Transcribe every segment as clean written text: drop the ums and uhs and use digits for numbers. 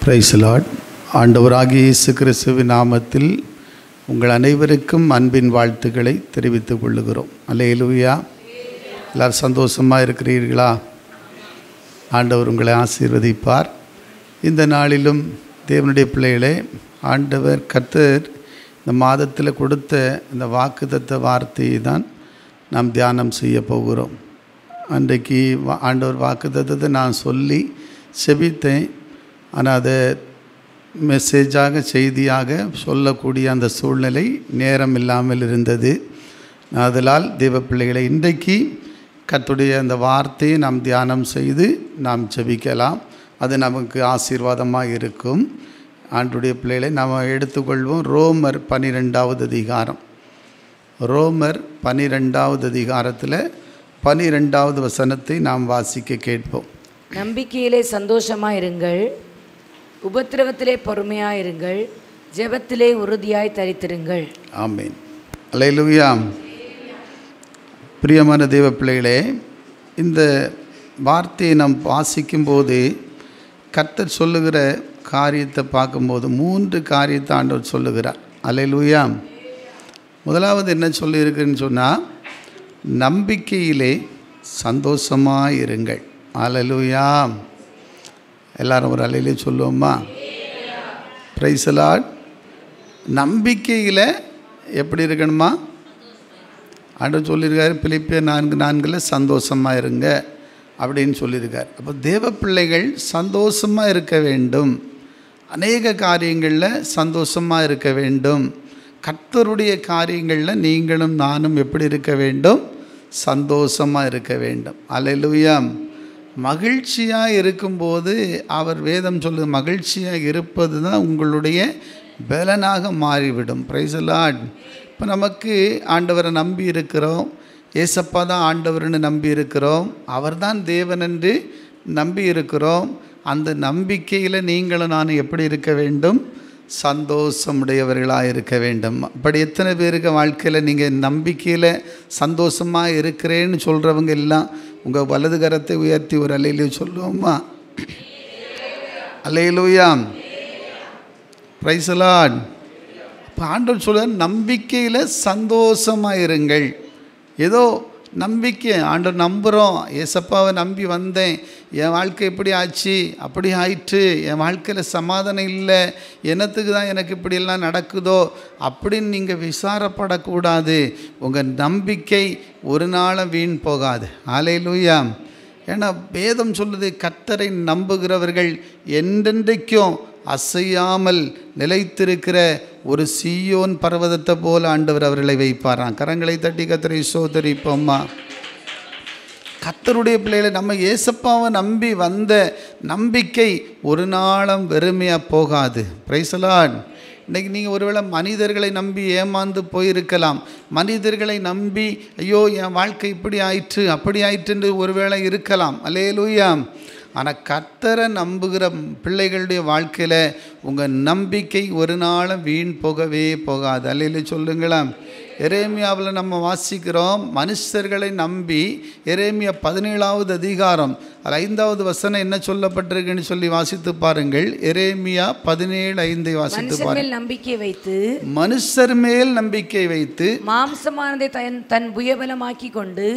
Price Lord. ஆண்டவராகிய இயேசு கிறிஸ்துவின் நாமத்தில் உங்கள் அனைவருக்கும் அன்பின் வாழ்த்துக்களை தெரிவித்துக் கொள்ளுகிறோம். அல்லேலூயா. எல்லாரும் சந்தோஷமாக இருக்கிறீர்களா? ஆண்டவர் உங்களை ஆசீர்வதிப்பார். இந்த நாளிலும் தேவனுடைய பிள்ளைகளே, ஆண்டவர் கர்த்தர் இந்த மாதத்தில் கொடுத்த இந்த வாக்குத்தத்த வார்த்தையை தான் நாம் தியானம் செய்ய போகிறோம். அன்றைக்கு ஆண்டவர் வாக்குத்தத்தத்தை நான் சொல்லி செபித்தேன். ஆனால் அதை மெசேஜாக செய்தியாக சொல்லக்கூடிய அந்த சூழ்நிலை நேரம் இல்லாமல் இருந்தது. ஆதலால் தேவ பிள்ளைகளை, இன்றைக்கு கர்த்தருடைய அந்த வார்த்தையை நாம் தியானம் செய்து நாம் ஜெபிக்கலாம். அது நமக்கு ஆசீர்வாதமாக இருக்கும். ஆண்டவருடைய பிள்ளைகளை நாம் எடுத்துக்கொள்வோம். ரோமர் 12வது அதிகாரம். ரோமர் 12வது அதிகாரத்தில் 12வது வசனத்தை நாம் வாசிக்க கேட்போம். நம்பிக்கையிலே சந்தோஷமாயிருங்கள், உபத்திரவத்திலே பொறுமையாயிருங்கள், ஜெபத்திலே உறுதியாய் தரித்திருங்கள். ஆமென். அல்லேலூயா. பிரியமான தேவ பிள்ளைகளே, இந்த வார்த்தையை நாம் வாசிக்கும்போது கர்த்தர் சொல்லுகிற காரியத்தை பார்க்கும்போது 3 காரியத்தை ஆண்டவர் சொல்லுகிறார். அல்லேலூயா. முதலாவது என்ன சொல்லியிருக்குன்னு சொன்னால், நம்பிக்கையிலே சந்தோஷமாக இருங்கள். அல்லேலூயா. எல்லாரும் ஒரு அல்லேலூயா சொல்லுவோமா? Price the Lord. நம்பிக்கையில் எப்படி இருக்கணுமா? ஆண்டவர் சொல்லியிருக்காரு, பிலிப்பியர் 4:4 சந்தோஷமாக இருங்க அப்படின்னு சொல்லியிருக்கார். அப்போ தேவ பிள்ளைகள் சந்தோஷமாக இருக்க வேண்டும். அநேக காரியங்களில் சந்தோஷமாக இருக்க வேண்டும். கர்த்தருடைய காரியங்களில் நீங்களும் நானும் எப்படி இருக்க வேண்டும்? சந்தோஷமாக இருக்க வேண்டும். அல்லேலூயா. மகிழ்ச்சியாக இருக்கும்போது அவர் வேதம் சொல்லுது, மகிழ்ச்சியாக இருப்பது தான் உங்களுடைய பலனாக மாறிவிடும். Praise the Lord. இப்போ நமக்கு ஆண்டவரை நம்பி இருக்கிறோம். ஏசப்பா தான் ஆண்டவர்னு நம்பி இருக்கிறோம். அவர் தான் தேவன் என்று நம்பி இருக்கிறோம். அந்த நம்பிக்கையில் நீங்களும் நான் எப்படி இருக்க வேண்டும்? சந்தோஷமுடையவர்களாக இருக்க வேண்டும். அப்படி எத்தனை பேருக்கு வாழ்க்கையில் நீங்கள் நம்பிக்கையில் சந்தோஷமாக இருக்கிறேன்னு சொல்கிறவங்க எல்லாம் உங்கள் வலது கரத்தை உயர்த்தி ஒரு அல்லேலூயா சொல்லுவோமா? அல்லேலூயா. Praise the Lord. இப்போ ஆண்டவர் சொல்ல, நம்பிக்கையில் சந்தோஷமாக இருங்கள். ஏதோ நம்பிக்கை, ஆண்டவர் நம்புகிறோம், ஏசப்பாவை நம்பி வந்தேன், என் வாழ்க்கை எப்படி ஆச்சு, அப்படி ஆயிற்று, என் வாழ்க்கையில் சமாதானம் இல்லை, என்னத்துக்கு தான் எனக்கு இப்படியெல்லாம் நடக்குதோ அப்படின்னு நீங்கள் விசாரப்படக்கூடாது. உங்கள் நம்பிக்கை ஒரு நாளும் வீண் போகாது. அல்லேலூயா. ஏன்னா வேதம் சொல்லுது, கர்த்தரை நம்புகிறவர்கள் என்றென்றைக்கும் அசையாமல் நிலைத்திருக்கிற ஒரு சீயோன் பர்வதத்தை போல ஆண்டவர் அவர்களை வைப்பாராம். கரங்களை தட்டி கர்த்தரை ஸ்தோத்திரிப்போம்மா. கர்த்தருடைய பிள்ளைகளை, நம்ம ஏசப்பாவை நம்பி வந்த நம்பிக்கை ஒரு நாளும் வெறுமையாக போகாது. Price the Lord. இன்றைக்கி நீங்கள் ஒருவேளை மனிதர்களை நம்பி ஏமாந்து போயிருக்கலாம். மனிதர்களை நம்பி ஐயோ என் வாழ்க்கை இப்படி ஆயிற்று அப்படி ஆயிற்றுன்னு ஒருவேளை இருக்கலாம். அல்லேலூயா. ஆனால் கர்த்தரை நம்புகிற பிள்ளைகளுடைய வாழ்க்கையில் உங்கள் நம்பிக்கை ஒரு நாளும் வீண் போகவே போகாது. அல்லேலூயா சொல்லுங்களா. எரேமியாவில் நம்ம வாசிக்கிறோம், மனுஷர்களை நம்பி. எரேமியா 17வது அதிகாரம் 5வது வசனம் என்ன சொல்லப்பட்டிருக்குன்னு சொல்லி வாசித்து பாருங்கள். எரேமியா 17:5 வாசித்து பாருங்கள். நம்பிக்கை வைத்து, மனுஷர் மேல் நம்பிக்கை வைத்து, மாம்சமானதை தன் புயபலமாக்கி கொண்டு,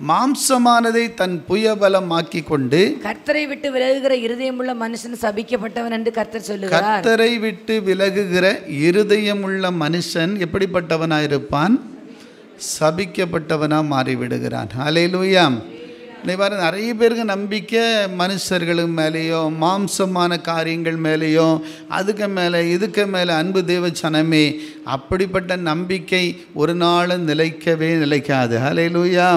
மாம்சமானதை தன் புயபலமாக்கி கொண்டு, கர்த்தரை விட்டு விலகுகிற இருதயமுள்ள மனுஷன் சபிக்கப்பட்டவன் என்று கர்த்தர் சொல்லுகிறார். கர்த்தரை விட்டு விலகுகிற இருதயமுள்ள மனுஷன் எப்படிப்பட்டவனாயிருப்பான்? சபிக்கப்பட்டவனாக மாறிவிடுகிறான். அல்லேலூயா. இவ்வாறு நிறைய பேருக்கு நம்பிக்கை மனுஷர்கள் மேலேயோ மாம்சமான காரியங்கள் மேலேயோ அதுக்கு மேலே இதுக்கு மேலே. அன்பு தேவ ஜனமே, அப்படிப்பட்ட நம்பிக்கை ஒரு நாளும் நிலைக்காது. அல்லேலூயா.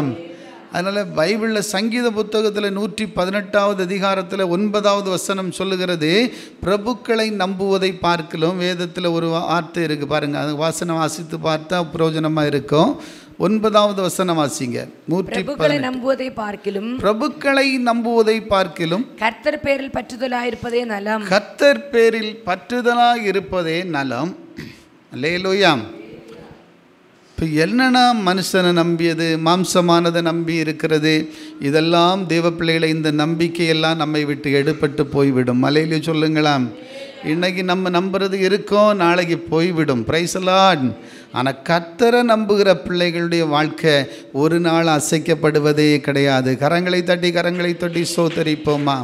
அதனால் பைபிளில் சங்கீத புத்தகத்தில் 118வது அதிகாரத்தில் 9வது வசனம் சொல்லுகிறது, பிரபுக்களை நம்புவதை பார்க்கலும். வேதத்தில் ஒரு வார்த்தை இருக்குது பாருங்கள், அது வாசனை வாசித்து பார்த்தா பிரயோஜனமாக இருக்கும். 9வது வசனம் வாசிங்க. பிரபுக்களை நம்புவதை பார்க்கிலும், பிரபுக்களை நம்புவதை பார்க்கிலும் கர்த்தர் பேரில் பற்றுதலாயிருப்பதே நலம். கர்த்தர் பேரில் பற்றுதலாயிருப்பதே நலம். அல்லேலூயா. இப்போ என்னென்னா மனுஷனை நம்பியது, மாம்சமானதை நம்பி இருக்கிறது, இதெல்லாம் தேவ பிள்ளைகளை இந்த நம்பிக்கையெல்லாம் நம்மை விட்டு எடுபட்டு போய்விடும். மலையிலே சொல்லுங்களாம். இன்னைக்கு நம்ம நம்புறது இருக்கும், நாளைக்கு போய்விடும். Price the Lord. ஆனால் கர்த்தரை நம்புகிற பிள்ளைகளுடைய வாழ்க்கை ஒரு நாள் அசைக்கப்படுவதே கிடையாது. கரங்களை தட்டி ஸ்தோத்தரிப்போமா.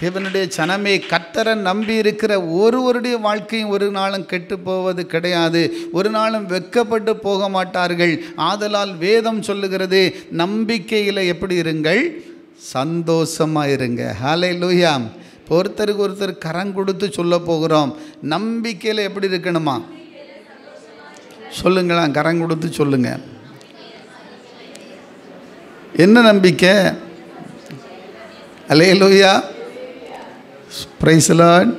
தேவனுடைய ஜனமே, கர்த்தரை நம்பி இருக்கிற ஒருவருடைய வாழ்க்கையும் ஒரு நாளும் கெட்டு போவது கிடையாது. ஒரு நாளும் வெட்கப்பட்டு போக மாட்டார்கள். ஆதலால் வேதம் சொல்லுகிறது, நம்பிக்கையில் எப்படி இருங்கள்? சந்தோஷமாக இருங்க. ஹல்லேலூயா. ஒருத்தருக்கு ஒருத்தர் கரம் கொடுத்து சொல்ல போகிறோம். நம்பிக்கையில் எப்படி இருக்கணுமா? சொல்லுங்களா, கரம் கொடுத்து சொல்லுங்க. என்ன நம்பிக்கை? ஹல்லேலூயா. Praise the Lord.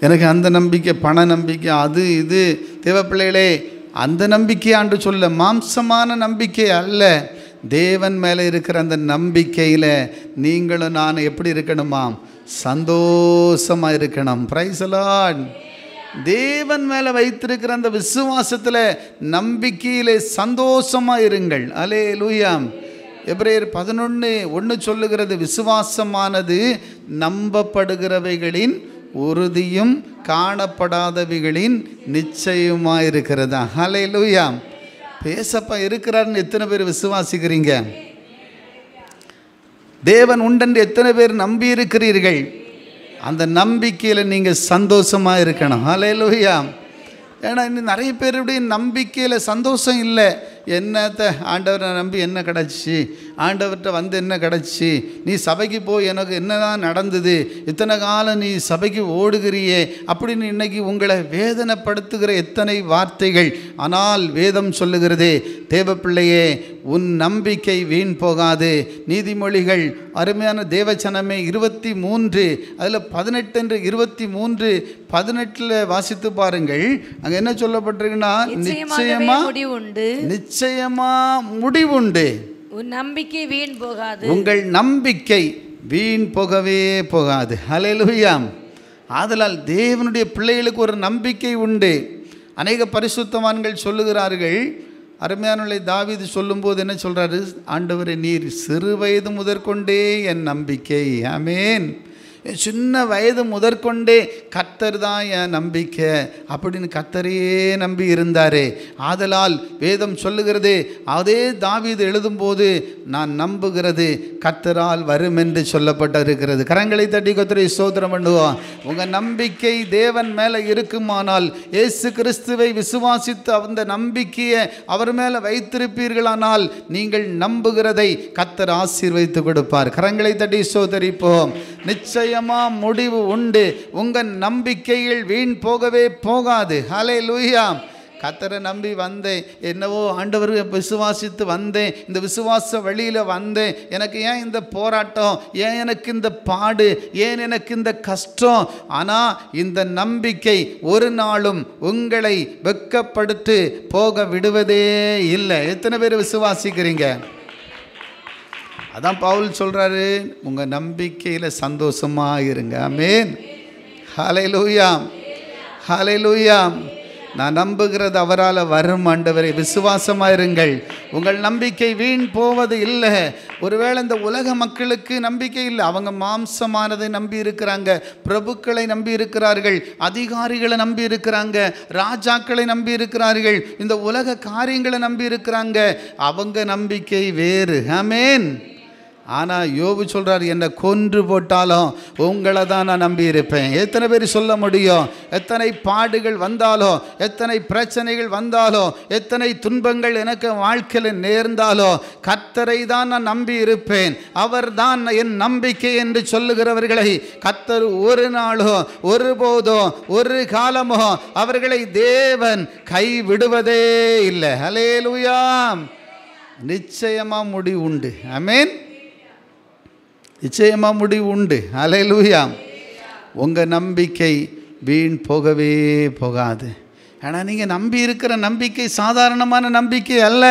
எனக்கு அந்த நம்பிக்கை, பண நம்பிக்கை, அது இது தேவப்பிள்ளைகளே, அந்த நம்பிக்கை ஆண்டு சொல்ல, மாம்சமான நம்பிக்கை அல்ல. தேவன் மேலே இருக்கிற அந்த நம்பிக்கையில் நீங்களும் நான் எப்படி இருக்கணுமா? சந்தோஷமாக இருக்கணும். Price the Lord. தேவன் மேலே வைத்திருக்கிற அந்த விசுவாசத்தில், நம்பிக்கையிலே சந்தோஷமாக இருங்கள். அல்லேலூயா. எபிரேயர் 11:1 சொல்லுகிறது, விசுவாசமானது நம்பப்படுகிறவைகளின் உறுதியும் காணப்படாதவைகளின் நிச்சயமாக இருக்கிறதா. ஹல்லேலூயா. பேசப்பா இருக்கிறார்னு எத்தனை பேர் விசுவாசிக்கிறீங்க? தேவன் உண்டென்று எத்தனை பேர் நம்பி இருக்கிறீர்கள்? அந்த நம்பிக்கையில் நீங்கள் சந்தோஷமாக இருக்கணும். ஹல்லேலூயா. ஏன்னா இன்னும் நிறைய பேருடைய நம்பிக்கையில் சந்தோஷம் இல்லை. என்னத்தை ஆண்டவரை நம்பி என்ன கிடச்சி, ஆண்டவர்கிட்ட வந்து என்ன கிடச்சி, நீ சபைக்கு போய் எனக்கு என்னதான் நடந்தது, இத்தனை காலம் நீ சபைக்கு ஓடுகிறியே அப்படின்னு இன்றைக்கி உங்களை வேதனைப்படுத்துகிற எத்தனை வார்த்தைகள். ஆனால் வேதம் சொல்லுகிறது, தேவப்பிள்ளையே, உன் நம்பிக்கை வீண் போகாது. நீதிமொழிகள் அருமையான தேவச்சனமே 23 அதில் 18 23 18 வாசித்து பாருங்கள். அங்கே என்ன சொல்லப்பட்டிருக்குன்னா, நிச்சயமா முடிவுண்டு. உன் நம்பிக்கை வீண் போகாது. உங்கள் நம்பிக்கை வீண் போகவே போகாது. ஹல்லேலூயா. ஆதலால் தேவனுடைய பிள்ளைகளுக்கு ஒரு நம்பிக்கை உண்டு. அநேக பரிசுத்தவான்கள் சொல்லுகிறார்கள். அருமையானவர்களே, தாவீது சொல்லும்போது என்ன சொல்கிறாரு? ஆண்டவரே, நீர் சிறு வயது முதற்கொண்டே என் நம்பிக்கை. ஆமென். சின்ன வயது முதற்கொண்டே கர்த்தர் தான் என் நம்பிக்கை அப்படின்னு கர்த்தரையே நம்பி இருந்தார். ஆதலால் வேதம் சொல்லுகிறது, அதே தாவீது எழுதும்போது, நான் நம்புகிறது கர்த்தரால் வரும் என்று சொல்லப்பட்டிருக்கிறது. கரங்களை தட்டி கர்த்தரை ஸ்தோத்திரம் பண்ணுவோம். உங்கள் நம்பிக்கை தேவன் மேலே இருக்குமானால், இயேசு கிறிஸ்துவை விசுவாசித்து அந்த நம்பிக்கையை அவர் மேலே வைத்திருப்பீர்களானால், நீங்கள் நம்புகிறதை கர்த்தர் ஆசீர்வதித்து கொடுப்பார். கரங்களை தட்டி ஸ்தோத்தரிப்போம். நிச்சயமா முடிவு உண்டு. உங்கள் நம்பிக்கையில் வீண் போகவே போகாது. ஹல்லேலூயா. கர்த்தரை நம்பி வந்தேன், என்னவோ ஆண்டவர் விசுவாசித்து வந்தேன், இந்த விசுவாச வழியில் வந்தேன், எனக்கு ஏன் இந்த போராட்டம், ஏன் எனக்கு இந்த பாடு, ஏன் எனக்கு இந்த கஷ்டம்? ஆனால் இந்த நம்பிக்கை ஒரு நாளும் உங்களை வெட்கப்படுத்தி போக விடுவதே இல்லை. எத்தனை பேர் விசுவாசிக்கிறீங்க? அதான் பவுல் சொல்கிறாரு, உங்கள் நம்பிக்கையில் சந்தோஷமாக இருங்க. ஆமென். ஹல்லேலூயா. ஹல்லேலூயா. நான் நம்புகிறது அவரால் வரும். ஆண்டவரே, விசுவாசமாக இருங்கள். உங்கள் நம்பிக்கை வீண் போவது இல்லை. ஒருவேளை இந்த உலக மக்களுக்கு நம்பிக்கை இல்லை. அவங்க மாம்சமானதை நம்பி இருக்கிறாங்க, பிரபுக்களை நம்பி இருக்கிறார்கள், அதிகாரிகளை நம்பி இருக்கிறாங்க, ராஜாக்களை நம்பி இருக்கிறார்கள், இந்த உலக காரியங்களை நம்பி இருக்கிறாங்க. அவங்க நம்பிக்கை வேறு. ஆமென். ஆனால் யோபு சொல்கிறார், என்னை கொன்று போட்டாலும் உங்களை தான் நான் நம்பி இருப்பேன். எத்தனை பேர் சொல்ல முடியும்? எத்தனை பாடுகள் வந்தாலோ, எத்தனை பிரச்சனைகள் வந்தாலோ, எத்தனை துன்பங்கள் எனக்கு வாழ்க்கையில் நேர்ந்தாலோ, கர்த்தரை தான் நான் நம்பி இருப்பேன், அவர் தான் என் நம்பிக்கை என்று சொல்லுகிறவர்களை கர்த்தர் ஒரு நாளோ, ஒருபோதோ, ஒரு காலமோ அவர்களை தேவன் கைவிடுவதே இல்லை. ஹல்லேலூயா. நிச்சயமாக முடிவு உண்டு. ஆமென். நிச்சயமாக முடிவு உண்டு. ஹல்லேலூயா. உங்கள் நம்பிக்கை வீண் போகவே போகாது. ஆனால் நீங்கள் நம்பி இருக்கிற நம்பிக்கை சாதாரணமான நம்பிக்கை அல்ல.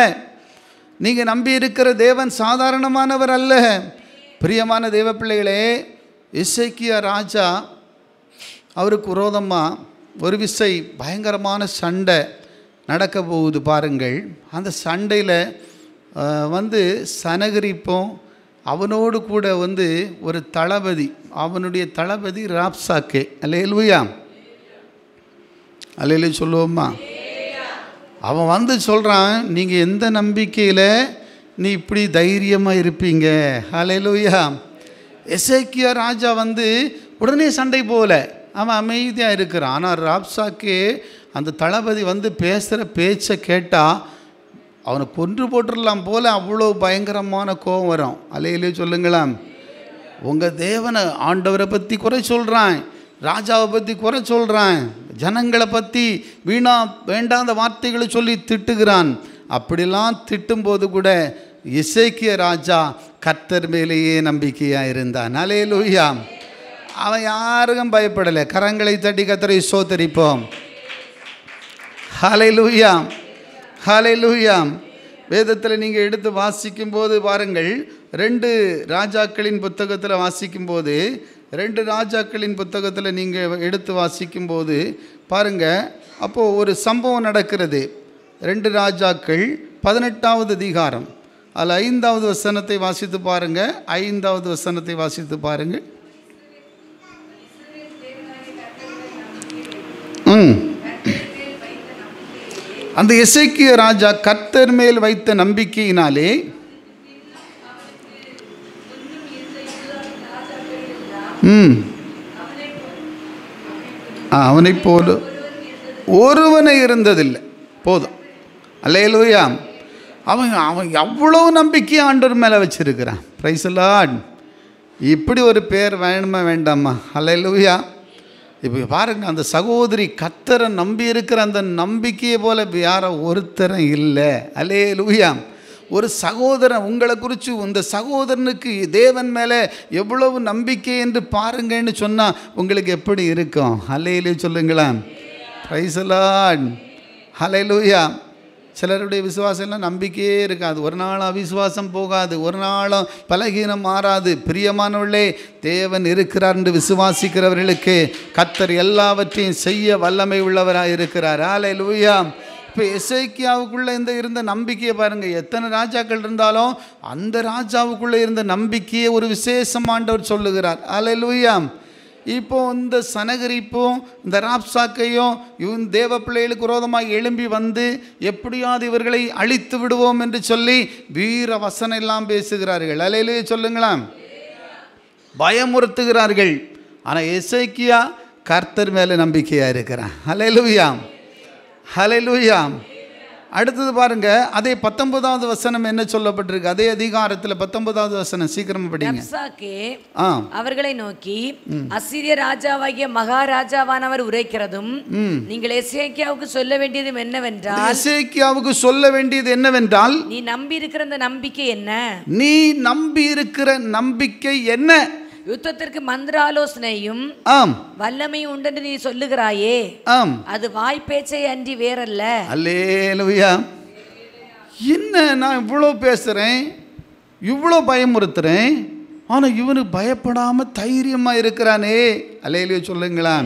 நீங்கள் நம்பி இருக்கிற தேவன் சாதாரணமானவர் அல்ல. பிரியமான தேவ பிள்ளைகளே, எசேக்கியா ராஜா, அவருக்கு விரோதமாக ஒரு விசை பயங்கரமான சண்டை நடக்க போகுது பாருங்கள். அந்த சண்டையில் சனகரிப்பும் அவனோடு கூட ஒரு தளபதி, அவனுடைய தளபதி ராப்சாக்கே. அல்லேலூயா. அல்லேலூயா சொல்லுவோம்மா. அவன் வந்து சொல்கிறான், நீங்கள் எந்த நம்பிக்கையில் நீ இப்படி தைரியமாக இருப்பீங்க. அல்லேலூயா. எசேக்கியா ராஜா வந்து உடனே சண்டை போகல, அவன் அமைதியாக இருக்கிறான். ஆனால் ராப்சாக்கே அந்த தளபதி வந்து பேசுகிற பேச்சை கேட்டால் அவனை கொன்று போட்டுடலாம் போல் அவ்வளோ பயங்கரமான கோபம் வரும். அல்லேலூயா சொல்லுங்களேன். உங்கள் தேவனை ஆண்டவரை பற்றி குறை சொல்கிறான், ராஜாவை பற்றி குறை சொல்கிறான், ஜனங்களை பற்றி வீணா வேண்டாத வார்த்தைகளை சொல்லி திட்டுகிறான். அப்படிலாம் திட்டும்போது கூட எசேக்கியா ராஜா கர்த்தர் மேலேயே நம்பிக்கையாக இருந்தான். அல்லேலூயா. அவன் யாருக்கும் பயப்படலை. கரங்களை தட்டி கர்த்தரை ஸ்தோத்திரிப்போம். ஹல்லேலூயா, ஹல்லேலூயா. வேதத்தில் நீங்கள் எடுத்து வாசிக்கும்போது பாருங்கள், 2 ராஜாக்களின் புத்தகத்தில் வாசிக்கும்போது, 2 ராஜாக்களின் புத்தகத்தில் நீங்கள் எடுத்து வாசிக்கும்போது பாருங்கள், அப்போது ஒரு சம்பவம் நடக்கிறது. 2 ராஜாக்கள் 18வது அதிகாரம், அதில் 5வது வசனத்தை வாசித்து பாருங்கள். 5வது வசனத்தை வாசித்து பாருங்கள். அந்த எசேக்கியா ராஜா கர்த்தர் மேல் வைத்த நம்பிக்கையினாலே அவனை போல ஒருவனை இருந்ததில்லை. போதும். அல்லேலூயா. அவன் எவ்வளோ நம்பிக்கை ஆண்டவர் மேலே வச்சிருக்கிறான். Price the Lord. இப்படி ஒரு பேர் வேணுமா வேண்டாமா? அல்லேலூயா. இப்போ பாருங்கள், அந்த சகோதரி கர்த்தரை நம்பி இருக்கிற அந்த நம்பிக்கையை போல யாரோ ஒருத்தரும் இல்லை. அல்லேலூயா. ஒரு சகோதரன் உங்களை குறித்து, இந்த சகோதரனுக்கு தேவன் மேலே எவ்வளவு நம்பிக்கை என்று பாருங்கன்னு சொன்னால் உங்களுக்கு எப்படி இருக்கும்? அல்லேலூயா சொல்லுங்களேன். Praise the Lord. அல்லேலூயா. சிலருடைய விசுவாசம் எல்லாம் நம்பிக்கையே இருக்காது. ஒரு நாள் அவிசுவாசம் போகாது, ஒரு நாளும் பலகீனம் மாறாது. பிரியமானவர்களே, தேவன் இருக்கிறார் என்று விசுவாசிக்கிறவர்களுக்கு கர்த்தர் எல்லாவற்றையும் செய்ய வல்லமை உள்ளவராக இருக்கிறார். அல்லேலூயா. இப்போ எசேக்கியாவுக்குள்ளே இருந்த நம்பிக்கையை பாருங்கள். எத்தனை ராஜாக்கள் இருந்தாலும் அந்த ராஜாவுக்குள்ளே இருந்த நம்பிக்கையை ஒரு விசேஷம் ஆண்டவர் சொல்லுகிறார். அல்லேலூயா. இப்போ இந்த சனகரிப்பும் இந்த ராப்சாக்கையும் இவன் தேவ பிள்ளைகளுக்கு விரோதமாக எழும்பி வந்து எப்படியாவது இவர்களை அழித்து விடுவோம் என்று சொல்லி வீர வசனம் எல்லாம் பேசுகிறார்கள். அல்லேலூயா சொல்லுங்களாம். பயமுறுத்துகிறார்கள். ஆனால் எசேக்கியா கர்த்தர் மேலே நம்பிக்கையாக இருக்கிறான். அல்லேலூயா, அல்லேலூயா. அடுத்தது பாருங்க, அதே 19வது வசனம் என்ன சொல்லப்பட்டிருக்கு? அதே அதிகாரத்தில் 19வது வசனம் சீக்கிரமா படிங்க. அவர்களை நோக்கி, அசீரிய ராஜாவாகிய மகாராஜாவானவர் உரைக்கிறதும் நீங்கள் எசேக்கியாவுக்கு சொல்ல வேண்டியது என்னவென்றால், எசேக்கியாவுக்கு சொல்ல வேண்டியது என்னவென்றால், நீ நம்பி இருக்கிற அந்த நம்பிக்கை என்ன? நீ நம்பி இருக்கிற நம்பிக்கை என்ன? யுத்தத்திற்கு மந்திர ஆலோசனையும் வல்லமையும் உண்டென்று நீ சொல்லுகிறாயே, அது வாய் பேச்சை அன்றி வேறல்ல. அல்லேலூயா. என்ன நான் இவ்வளோ பேசுகிறேன், இவ்வளோ பயமுறுத்துறேன், ஆனால் இவனுக்கு பயப்படாமல் தைரியமாக இருக்கிறானே. அல்லேலூயா சொல்லுங்களா.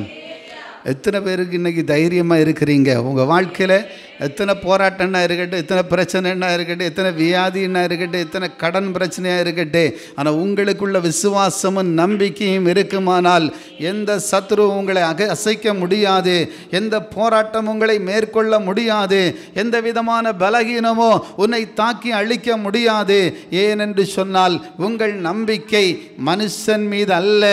எத்தனை பேருக்கு இன்றைக்கி தைரியமாக இருக்கிறீங்க? உங்கள் வாழ்க்கையில் எத்தனை போராட்டம்னா இருக்கட்டும், எத்தனை பிரச்சனைன்னா இருக்கட்டும், எத்தனை வியாதின்னா இருக்கட்டும், எத்தனை கடன் பிரச்சனையாக இருக்கட்டும், ஆனால் உங்களுக்குள்ள விசுவாசமும் நம்பிக்கையும் இருக்குமானால் எந்த சத்துருவும் உங்களை அசைக்க முடியாது, எந்த போராட்டம் உங்களை மேற்கொள்ள முடியாது, எந்த விதமான பலகீனமோ உன்னை தாக்கி அழிக்க முடியாது. ஏனென்று சொன்னால் உங்கள் நம்பிக்கை மனுஷன் மீது அல்ல,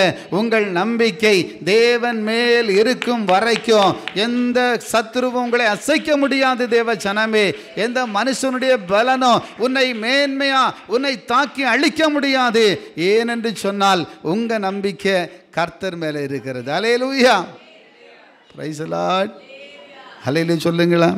உங்கள் நம்பிக்கை தேவன் மேல் இருக்கும் வரைக்கும் எந்த சத்துருவும் உங்களை அசைக்க முடியாது. தேவ ஜனமே, எந்த மனுஷனுடைய பலனோ உன்னை மேன்மையா உன்னை தாக்கி அழிக்க முடியாது. ஏனென்று சொன்னால் உங்க நம்பிக்கை கர்த்தர் மேலே இருக்கிறது. அல்லேலூயா. Praise the Lord. அல்லேலூயா சொல்லுங்களா.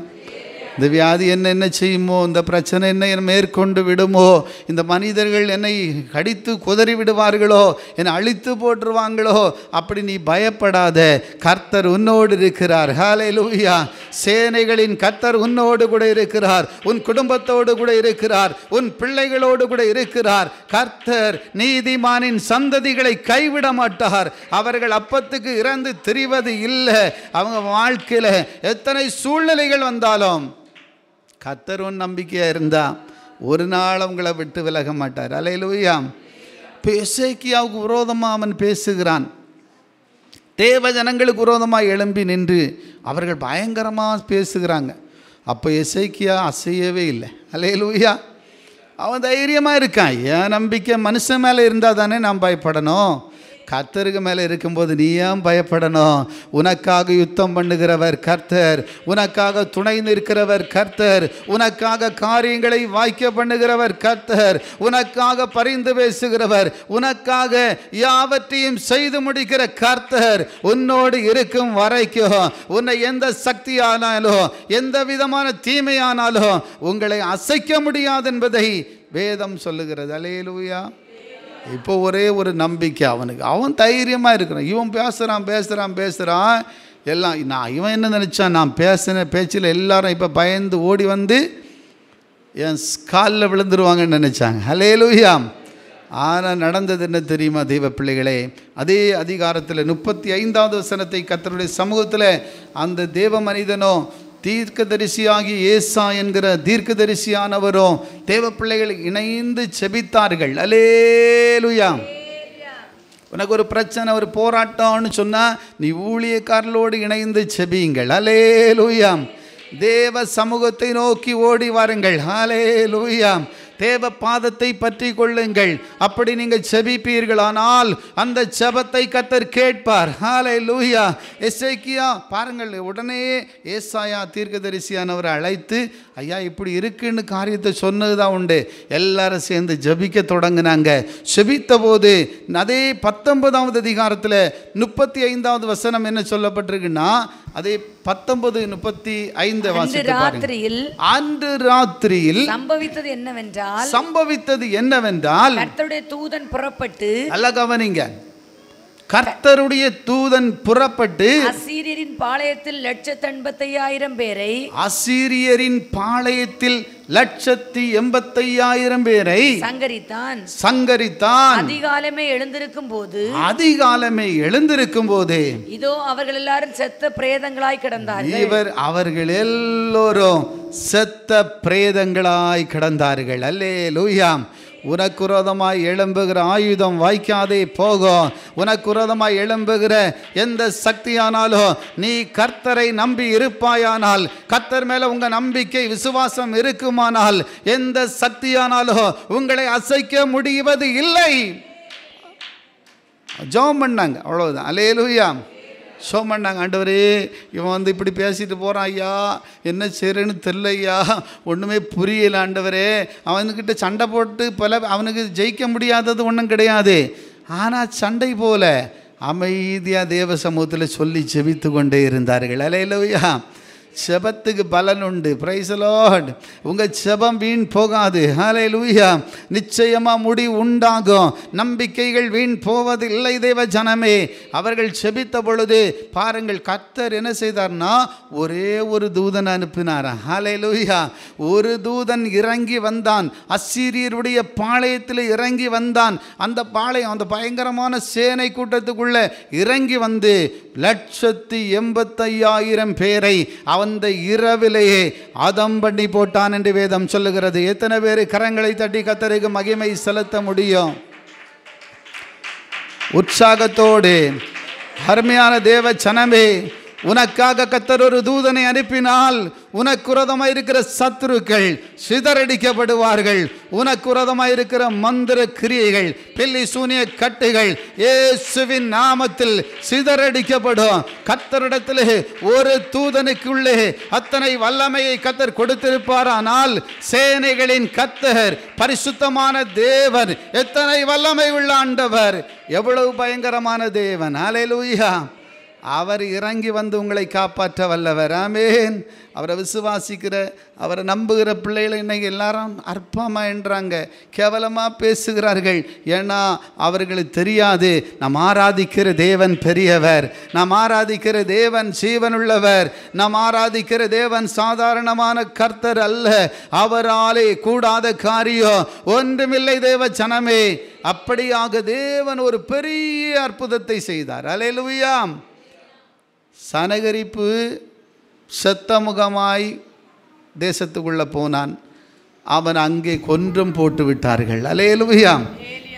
இந்த வியாதி என்ன செய்யுமோ, இந்த பிரச்சனை என்ன மேற்கொண்டு விடுமோ, இந்த மனிதர்கள் என்னை கடித்து குதறி விடுவார்களோ, என்னை அழித்து போட்டுருவாங்களோ, அப்படி நீ பயப்படாத. கர்த்தர் உன்னோடு இருக்கிறார். ஹல்லேலூயா. சேனைகளின் கர்த்தர் உன்னோடு கூட இருக்கிறார், உன் குடும்பத்தோடு கூட இருக்கிறார், உன் பிள்ளைகளோடு கூட இருக்கிறார். கர்த்தர் நீதிமானின் சந்ததிகளை கைவிட மாட்டார். அவர்கள் அப்பத்துக்கு இறந்து திரிவது இல்லை. அவங்க வாழ்க்கையில் எத்தனை சூழ்நிலைகள் வந்தாலும் கர்த்தர் உன் நம்பிக்கையாக இருந்தால் ஒரு நாள் அவங்களை விட்டு விலக மாட்டார். அல்லேலூயா. இப்போ எசேக்கியாவுக்கு விரோதமாக அவன் பேசுகிறான். தேவ ஜனங்களுக்கு விரோதமாக எழும்பி நின்று அவர்கள் பயங்கரமாக பேசுகிறாங்க. அப்போ எசேக்கியா அசையவே இல்லை. அல்லேலூயா. அவன் தைரியமாக இருக்கான். ஏன் நம்பிக்கை மனுஷன் மேலே இருந்தால் தானே நாம் பயப்படணும். கர்த்தருக்கு மேலே இருக்கும்போது நீ ஏன் பயப்படணும்? உனக்காக யுத்தம் பண்ணுகிறவர் கர்த்தர், உனக்காக துணை நிற்கிறவர் கர்த்தர், உனக்காக காரியங்களை வாய்க்க பண்ணுகிறவர் கர்த்தர், உனக்காக பரிந்து பேசுகிறவர், உனக்காக யாவற்றையும் செய்து முடிக்கிற கர்த்தர் உன்னோடு இருக்கும் வரைக்கும் உன்னை எந்த சக்தியானாலும் எந்த விதமான தீமையானாலும் உங்களை அசைக்க முடியாது என்பதை வேதம் சொல்லுகிறது. அல்லேலூயா. இப்போ ஒரே ஒரு நம்பிக்கை அவனுக்கு. அவன் தைரியமாக இருக்கிறான். இவன் பேசுகிறான் எல்லாம். இவன் என்ன நினச்சான்? நான் பேசின பேச்சில் எல்லாரும் இப்போ பயந்து ஓடி வந்து என் காலில் விழுந்துருவாங்கன்னு நினச்சாங்க. அல்லேலூயா. ஆனால் நடந்தது என்ன தெரியுமா தெய்வ பிள்ளைகளே? அதே அதிகாரத்தில் 35வது வசனத்தை கர்த்தருடைய சமூகத்தில் அந்த தேவ மனிதனோ தீர்க்கதரிசியாகி ஏசா என்கிற தீர்க்கதரிசியானவரும் தேவ பிள்ளைகள் இணைந்து செபித்தார்கள். அல்லேலூயா. உனக்கு ஒரு பிரச்சனை, ஒரு போராட்டம்னு சொன்னால் நீ ஊழியக்காரர்களோடு இணைந்து செபியுங்கள். அல்லேலூயா. தேவ சமூகத்தை நோக்கி ஓடி வாருங்கள். அல்லேலூயா. தேவ பாதத்தை பற்றி கொள்ளுங்கள். அப்படி நீங்கள் செபிப்பீர்களானால் அந்த செபத்தை கர்த்தர் கேட்பார். ஹல்லேலூயா. எசேக்கியா பாருங்கள், உடனே ஏசாயா தீர்க்கதரிசியானவரை அழைத்து ஐயா இப்படி இருக்குன்னு காரியத்தை சொன்னது தான் உண்டு. எல்லாரும் சேர்ந்து ஜபிக்க தொடங்கினாங்க. செபித்த போது அதே 19வது அதிகாரத்தில் 35வது வசனம் என்ன சொல்லப்பட்டிருக்குன்னா, அதே 19:35 வாசித்து பாருங்கள். அன்று ராத்திரியில் சம்பவித்தது என்னவென்றால் கர்த்தருடைய தூதன் புறப்பட்டு, அல்ல கவனிங்க, கர்த்தருடைய தூதன் புறப்பட்டு அசீரியரின் பாளையத்தில் 185,000 பேரை, அசீரியரின் பாளையத்தில் 185,000 பேரை சங்கரித்தான். அதிகாலமே எழுந்திருக்கும் போது இதோ அவர்கள் எல்லாரும் செத்த பிரேதங்களாய் கிடந்தார்கள். அவர்கள் எல்லோரும் செத்த பிரேதங்களாய் கிடந்தார்கள். அல்லேலூயா. உனக்கு விரோதமாய் எழும்புகிற ஆயுதம் வாய்க்காதே போகும். உனக்கு விரோதமாய் எழும்புகிற எந்த சக்தியானாலும் நீ கர்த்தரை நம்பி இருப்பாயானால், கர்த்தர் மேல உங்க நம்பிக்கை விசுவாசம் இருக்குமானால், எந்த சக்தியானாலும் உங்களை அசைக்க முடிவது இல்லை. ஜெபம் பண்ணாங்க, அவ்வளவுதான். அல்லேலூயா. ஜெபம் பண்ணாங்க. ஆண்டவரே, இவன் வந்து இப்படி பேசிட்டு போகிறான் ஐயா, என்ன செய்கிறேன்னு தெரியல ஐயா, ஒன்றுமே புரியல ஆண்டவரே. அவனுக்கிட்ட சண்டை போட்டு அவனுக்கு ஜெயிக்க முடியாதது ஒன்றும் கிடையாது. ஆனால் சண்டை போல அமைதியாக தேவ சமூகத்தில் சொல்லி ஜெபித்து கொண்டே இருந்தார்கள். அல்லேலூயா. செபத்துக்கு பலன் உண்டு. Price the Lord. உங்கள் செபம் வீண் போகாது. ஹல்லேலூயா. நிச்சயமாக முடிவு உண்டாகும். நம்பிக்கைகள் வீண் போவதில்லை தேவ ஜனமே. அவர்கள் செபித்த பொழுது பாருங்கள், கர்த்தர் என்ன செய்தார்னா ஒரே ஒரு தூதன் அனுப்பினார். ஹல்லேலூயா. ஒரு தூதன் இறங்கி வந்தான். அசீரியருடைய பாளையத்தில் இறங்கி வந்தான். அந்த பாளையம், அந்த பயங்கரமான சேனை கூட்டத்துக்குள்ள இறங்கி வந்து 185,000 பேரை அந்த இரவிலேயே அதம் பண்ணி போட்டான் என்று வேதம் சொல்லுகிறது. எத்தனை பேர் கரங்களை தட்டி கர்த்தருக்கு மகிமை செலுத்த முடியும்? உற்சாகத்தோடு அருமையான தேவ ஜனமே, உனக்காக கர்த்தர் ஒரு தூதனை அனுப்பினால் உனக்கு விரோதமாக இருக்கிற சத்துருக்கள் சிதறடிக்கப்படுவார்கள். உனக்கு விரோதமாக இருக்கிற மந்திர கிரியைகள், பில்லி சூனிய கட்டுகள் இயேசுவின் நாமத்தில் சிதறடிக்கப்படும். கர்த்தரிடத்தில் ஒரு தூதனுக்குள்ளே அத்தனை வல்லமையை கர்த்தர் கொடுத்திருப்பாரானால், சேனைகளின் கர்த்தர் பரிசுத்தமான தேவன், எத்தனை வல்லமை உள்ள ஆண்டவர், எவ்வளவு பயங்கரமான தேவன். அல்லேலூயா. அவர் இறங்கி வந்து உங்களை காப்பாற்ற வல்லவர். ஆமென். அவரை விசுவாசிக்கிற, அவரை நம்புகிற பிள்ளைகளை இன்னைக்கு எல்லாரும் அற்பமாக என்றாங்க, கேவலமாக பேசுகிறார்கள். ஏன்னா அவர்களுக்கு தெரியாது நாம் ஆராதிக்கிற தேவன் பெரியவர், நாம் ஆராதிக்கிற தேவன் ஜீவனுள்ளவர், நாம் ஆராதிக்கிற தேவன் சாதாரணமான கர்த்தர் அல்ல. அவராலே கூடாத காரியம் ஒன்றுமில்லை தேவ ஜனமே. அப்படியாக தேவன் ஒரு பெரிய அற்புதத்தை செய்தார். அல்லேலூயா. சனகரிப்பு சத்தமுகமாய் தேசத்துக்குள்ளே போனான். அவன் அங்கே கொன்றும் போட்டு விட்டார்கள். அல்லேலூயா.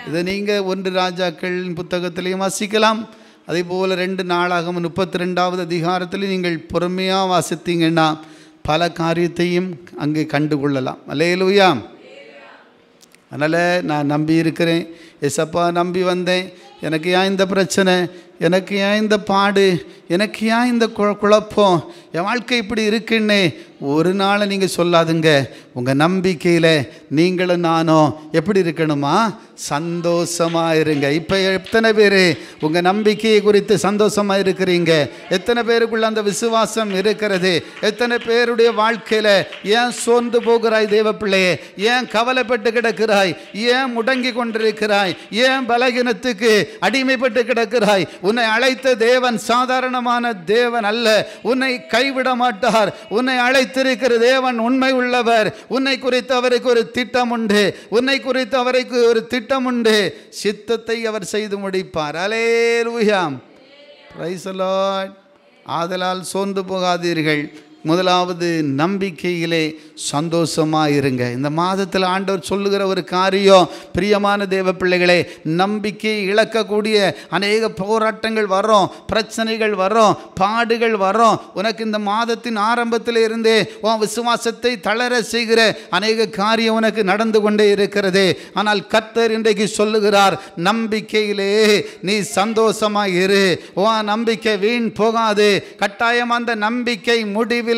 இதை நீங்கள் 1 ராஜாக்கள் புத்தகத்திலையும் வாசிக்கலாம். அதே போல் 2 நாளாகமம் 32வது அதிகாரத்தில் நீங்கள் பொறுமையாக வாசித்தீங்கன்னா பல காரியத்தையும் அங்கே கண்டுகொள்ளலாம். அல்லேலூயா. அதனால் நான் நம்பி இருக்கிறேன், ஏசப்பா நம்பி வந்தேன், எனக்கு ஏன் இந்த பிரச்சனை, எனக்கு ஏன் இந்த பாடு, எனக்கு ஏன் இந்த குழப்பம், என் வாழ்க்கை இப்படி இருக்குன்னு ஒரு நாள் நீங்கள் சொல்லாதுங்க. உங்கள் நம்பிக்கையில் நீங்களும் நானும் எப்படி இருக்கணுமா? சந்தோஷமாக இருங்க. இப்போ எத்தனை பேர் உங்கள் நம்பிக்கையை குறித்து சந்தோஷமாக இருக்கிறீங்க? எத்தனை பேருக்குள்ள அந்த விசுவாசம் இருக்கிறது? எத்தனை பேருடைய வாழ்க்கையில் ஏன் சோர்ந்து போகிறாய் தேவ பிள்ளையே? ஏன் கவலைப்பட்டு கிடக்கிறாய்? ஏன் முடங்கி கொண்டிருக்கிறாய்? ஏன் பலகீனத்துக்கு அடிமைப்பட்டு கிடக்கிறாய்? உன்னை அழைத்த தேவன் சாதாரணமான தேவன் அல்ல. உன்னை கைவிட மாட்டார். உன்னை அழைத்திருக்கிற தேவன் உண்மை உள்ளவர். உன்னை குறித்து அவருக்கு ஒரு திட்டம் உண்டு. உன்னை குறித்து அவருக்கு ஒரு திட்டம் உண்டு. சித்தத்தை அவர் செய்து முடிப்பார். அல்லேலூயா. Praise the Lord. ஆதலால் சோர்ந்து போகாதீர்கள். முதலாவது நம்பிக்கையிலே சந்தோஷமாக இருங்க. இந்த மாதத்தில் ஆண்டவர் சொல்லுகிற ஒரு காரியம், பிரியமான தேவ பிள்ளைகளே, நம்பிக்கை இழக்கக்கூடிய அநேக போராட்டங்கள் வரும், பிரச்சனைகள் வரும், பாடுகள் வரும். உனக்கு இந்த மாதத்தின் ஆரம்பத்தில் இருந்தே உன் விசுவாசத்தை தளர செய்கிற அநேக காரியம் உனக்கு நடந்து கொண்டே இருக்கிறது. ஆனால் கர்த்தர் இன்றைக்கு சொல்லுகிறார், நம்பிக்கையிலே நீ சந்தோஷமாக இரு. உன் நம்பிக்கை வீண் போகாது. கட்டாயம் அந்த நம்பிக்கை முடிவில்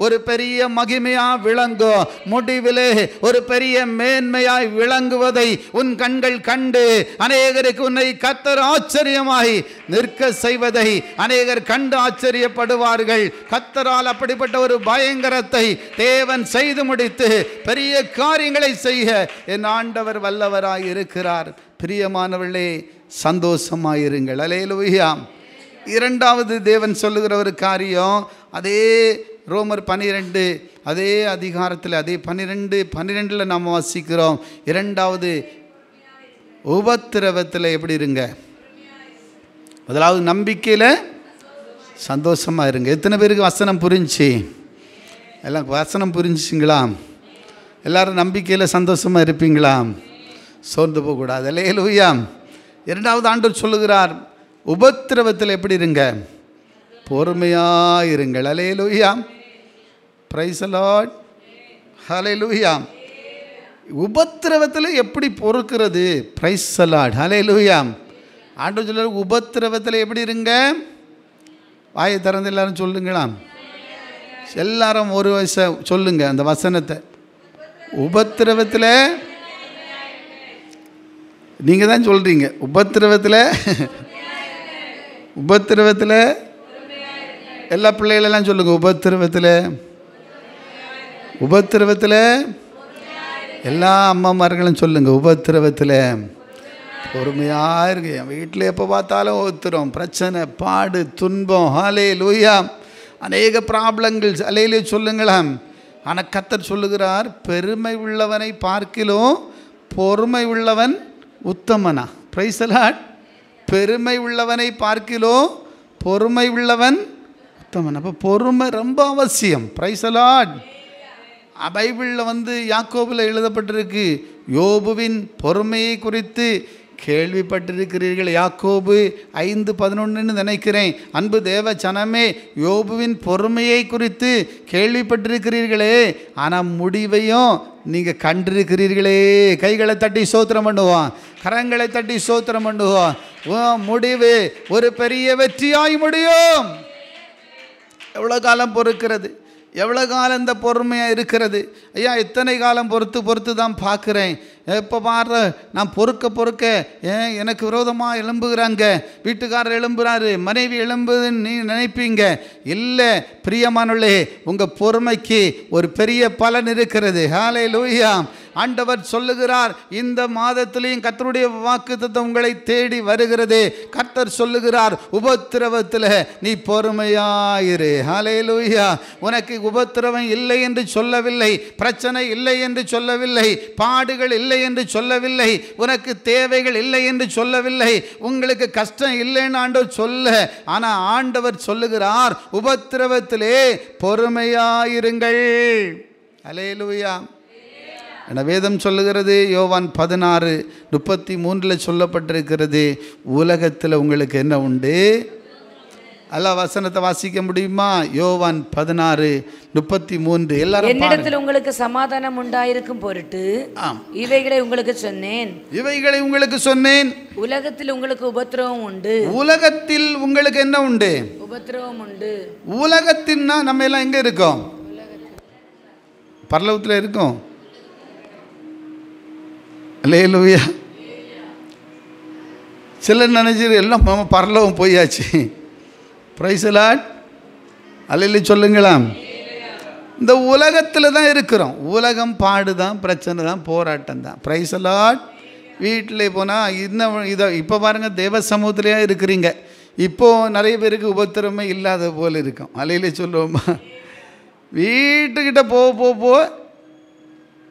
ஒரு பெரிய மகிமையா விளங்கும். முடிவிலே ஒரு பெரிய மேன்மையாய் விளங்குவதை உன் கண்கள் கண்டு அநேகருக்கு உன்னை கர்த்தர் ஆச்சரியமாய் நிற்க செய்வதை அநேகர் கண்டு ஆச்சரியப்படுவார்கள். கர்த்தரால் அப்படிப்பட்ட ஒரு பயங்கரத்தை தேவன் செய்து முடித்து பெரிய காரியங்களை செய்ய என் ஆண்டவர் வல்லவராய் இருக்கிறார். பிரியமானவர்களே, சந்தோஷமாயிருங்கள். அல்லேலூயா. இரண்டாவது தேவன் சொல்லுகிற ஒரு காரியம், அதே ரோமர் 12 அதே அதிகாரத்தில் அதே 12:12 நாம் வாசிக்கிறோம். இரண்டாவது உபத்திரவத்தில் எப்படி இருங்க? முதலாவது நம்பிக்கையில் சந்தோஷமாக இருங்க. எத்தனை பேருக்கு வசனம் புரிஞ்சு? எல்லாம் வசனம் புரிஞ்சுங்களா? எல்லாரும் நம்பிக்கையில் சந்தோஷமாக இருப்பீங்களா? சோர்ந்து போகக்கூடாது. அல்லேலூயா. இரண்டாவது ஆண்டவர் சொல்லுகிறார், உபத்திரவத்தில் எப்படி இருங்க? பொறுமையாக இருங்கள். அல்லேலூயா. Praise the Lord. ஹல்லேலூயா. உபத்திரவத்தில் எப்படி பொறுக்கிறது? Price the Lord. ஹல்லேலூயா. ஆண்டவர் சொல்றார், உபத்திரவத்தில் எப்படி இருங்க? வாயை திறந்து எல்லாரும் சொல்லுங்களா? எல்லாரும் ஒரு வயசை சொல்லுங்க அந்த வசனத்தை. உபத்திரவத்தில் நீங்கள் தான் சொல்கிறீங்க. உபத்திரவத்தில் எல்லா பிள்ளைகளெல்லாம் சொல்லுங்க. உபத்திரவத்தில் எல்லா அம்மாமார்களும் சொல்லுங்க. உபத்திரவத்தில் பொறுமையாக இருக்கு. என் வீட்டில் எப்போ பார்த்தாலும் ஒத்துரும் பிரச்சனை, பாடு, துன்பம். ஹல்லேலூயா. அநேக ப்ராப்ளங்கள். அல்லேலூயா சொல்லுங்களாம். ஆனால் கர்த்தர் சொல்லுகிறார், பெருமை உள்ளவனை பார்க்கிலும் பொறுமை உள்ளவன் உத்தமனா. Price the Lord. பெருமை உள்ளவனை பார்க்கிலும் பொறுமை உள்ளவன் உத்தமன். அப்போ பொறுமை ரொம்ப அவசியம். Price the Lord. பைபிளில் யாக்கோபில் எழுதப்பட்டிருக்கு, யோபுவின் பொறுமையை குறித்து கேள்விப்பட்டிருக்கிறீர்கள். யாக்கோபு 5:11 நினைக்கிறேன். அன்பு தேவ ஜனமே, யோபுவின் பொறுமையை குறித்து கேள்விப்பட்டிருக்கிறீர்களே, ஆனால் முடிவையும் நீங்கள் கண்டிருக்கிறீர்களே. கைகளை தட்டி ஸ்தோத்திரம் பண்ணுவோம், கரங்களை தட்டி ஸ்தோத்திரம் பண்ணுவோம். முடிவு ஒரு பெரிய வெற்றியாய் முடியும். எவ்வளோ காலம் பொறுக்கிறது? எவ்வளோ காலம் இந்த பொறுமையாக இருக்கிறது? ஐயா, எத்தனை காலம் பொறுத்து தான் பார்க்குறேன். எப்போ பாரு நான் பொறுக்க எனக்கு விரோதமாக எழும்புகிறாங்க. வீட்டுக்காரர் எழும்புகிறாரு, மனைவி எழும்புதுன்னு நீ நினைப்பீங்க. இல்லை பிரியமானவர்களே, உங்கள் பொறுமைக்கு ஒரு பெரிய பலன் இருக்கிறது. ஹல்லேலூயா. ஆண்டவர் சொல்லுகிறார், இந்த மாதத்திலையும் கர்த்தருடைய வாக்குத்தத்தம் உங்களை தேடி வருகிறது. கர்த்தர் சொல்லுகிறார், உபத்திரவத்தில் நீ பொறுமையாயிரு. ஹல்லேலூயா. உனக்கு உபத்திரவம் இல்லை என்று சொல்லவில்லை, பிரச்சனை இல்லை என்று சொல்லவில்லை, பாடுகள் இல்லை என்று சொல்லவில்லை, உனக்கு தேவைகள் இல்லை என்று சொல்லவில்லை, உங்களுக்கு கஷ்டம் இல்லைன்னு ஆண்டவர் சொல்ல. ஆனால் ஆண்டவர் சொல்லுகிறார், உபத்திரவத்திலே பொறுமையாயிருங்கள். அல்லேலூயா. என வேதம் சொல்லுகிறது. யோவான் 16:33 சொல்லப்பட்டிருக்கிறது, உலகத்தில் உங்களுக்கு என்ன உண்டு? அல்ல வசனத்தை வாசிக்க முடியுமா? யோவான் 16:33. எல்லாரும் என்னிடத்தில் உங்களுக்கு சமாதானம் உண்டாயிருக்கும் பொருட்டு இவைகளை உங்களுக்கு சொன்னேன். இவைகளை உங்களுக்கு சொன்னேன். உலகத்தில் உங்களுக்கு உபத்திரவம் உண்டு. உலகத்தில் உங்களுக்கு என்ன உண்டு? உபத்திரவம் உண்டு. உலகத்தின்னா நம்ம எல்லாம் எங்க இருக்கோம்? பரலோகத்தில் இருக்கோம். அல்லேலூயா. சிலர் நினைச்சிரு எல்லாம் பரலோகம் போயாச்சு. Praise the Lord. அல்லேலூயா சொல்லுங்களாம். இந்த உலகத்தில் தான் இருக்கிறோம். உலகம் பாடு தான், பிரச்சனை தான், போராட்டம் தான். Price the Lord. வீட்டில் போனால் இன்னும் இதை இப்போ பாருங்கள், தேவ சமூகத்திலேயே இருக்கிறீங்க. இப்போது நிறைய பேருக்கு உபத்திரமே இல்லாத போல் இருக்கும். அல்லேலூயா சொல்லுவோமா? வீட்டுக்கிட்ட போ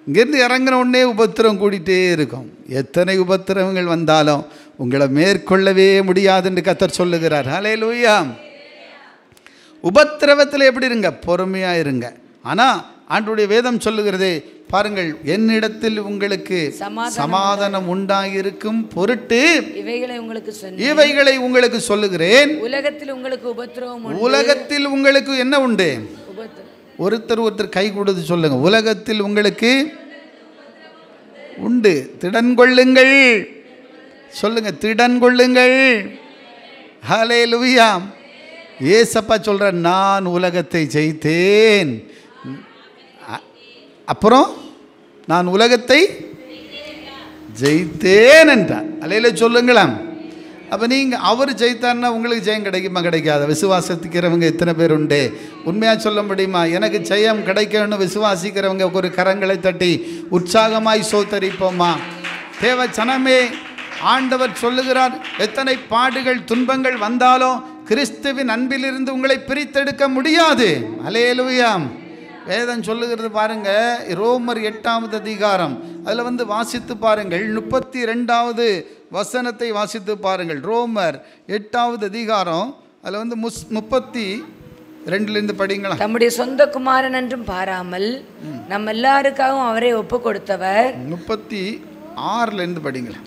இங்கேருந்து இறங்கின உடனே உபத்திரம் கூடிட்டே இருக்கும். எத்தனை உபத்திரவங்கள் வந்தாலும் உங்களை மேற்கொள்ளவே முடியாது என்று கர்த்தர் சொல்லுகிறார். அல்லேலூயா. உபத்திரவத்தில் எப்படி இருங்க? பொறுமையாக இருங்க. ஆனால் ஆண்டவருடைய வேதம் சொல்லுகிறது பாருங்கள், என்னிடத்தில் உங்களுக்கு சமாதானம் உண்டாகியிருக்கும் பொருட்டு இவைகளை உங்களுக்கு சொல்லுகிறேன். உலகத்தில் உங்களுக்கு உபத்திரவம் உண்டு. உலகத்தில் உங்களுக்கு என்ன உண்டு? ஒருத்தர் கை கொடுத்து சொல்லுங்க, உலகத்தில் உங்களுக்கு உண்டு. திடன் கொள்ளுங்கள். சொல்லுங்க, திடன் கொள்ளுங்கள். ஹல்லேலூயா. ஏசப்பா சொல்ற, நான் உலகத்தை ஜெயித்தேன். அப்புறம் நான் உலகத்தை ஜெயித்தேன் என்றார். அல்லேலூயா சொல்லுங்களாம். அப்போ நீங்கள் அவர் ஜெயித்தார்னா உங்களுக்கு ஜெயம் கிடைக்குமா? கிடைக்காத. விசுவாசிக்கிறவங்க எத்தனை பேர் உண்டு? உண்மையாக சொல்ல முடியுமா? எனக்கு ஜெயம் கிடைக்கணும்னு விசுவாசிக்கிறவங்க ஒரு கரங்களை தட்டி உற்சாகமாய் சோத்தரிப்போமா? தேவ ஜனமே, ஆண்டவர் சொல்லுகிறார், எத்தனை பாடுகள் துன்பங்கள் வந்தாலும் கிறிஸ்துவின் அன்பிலிருந்து உங்களை பிரித்தெடுக்க முடியாது. அல்லேலூயா. வேதம் சொல்லுகிறது பாருங்க, ரோமர் 8ஆம் அதிகாரம், அதில் வாசித்து பாருங்கள், 32வது வசனத்தை வாசித்து பாருங்கள். ரோமர் 8ஆவது அதிகாரம், அதில் 32 படிங்களா. தம்முடைய சொந்த குமாரன் என்றும் பாராமல் நம்ம எல்லாருக்காகவும் அவரை ஒப்பு கொடுத்தவர். 36 படிங்களா.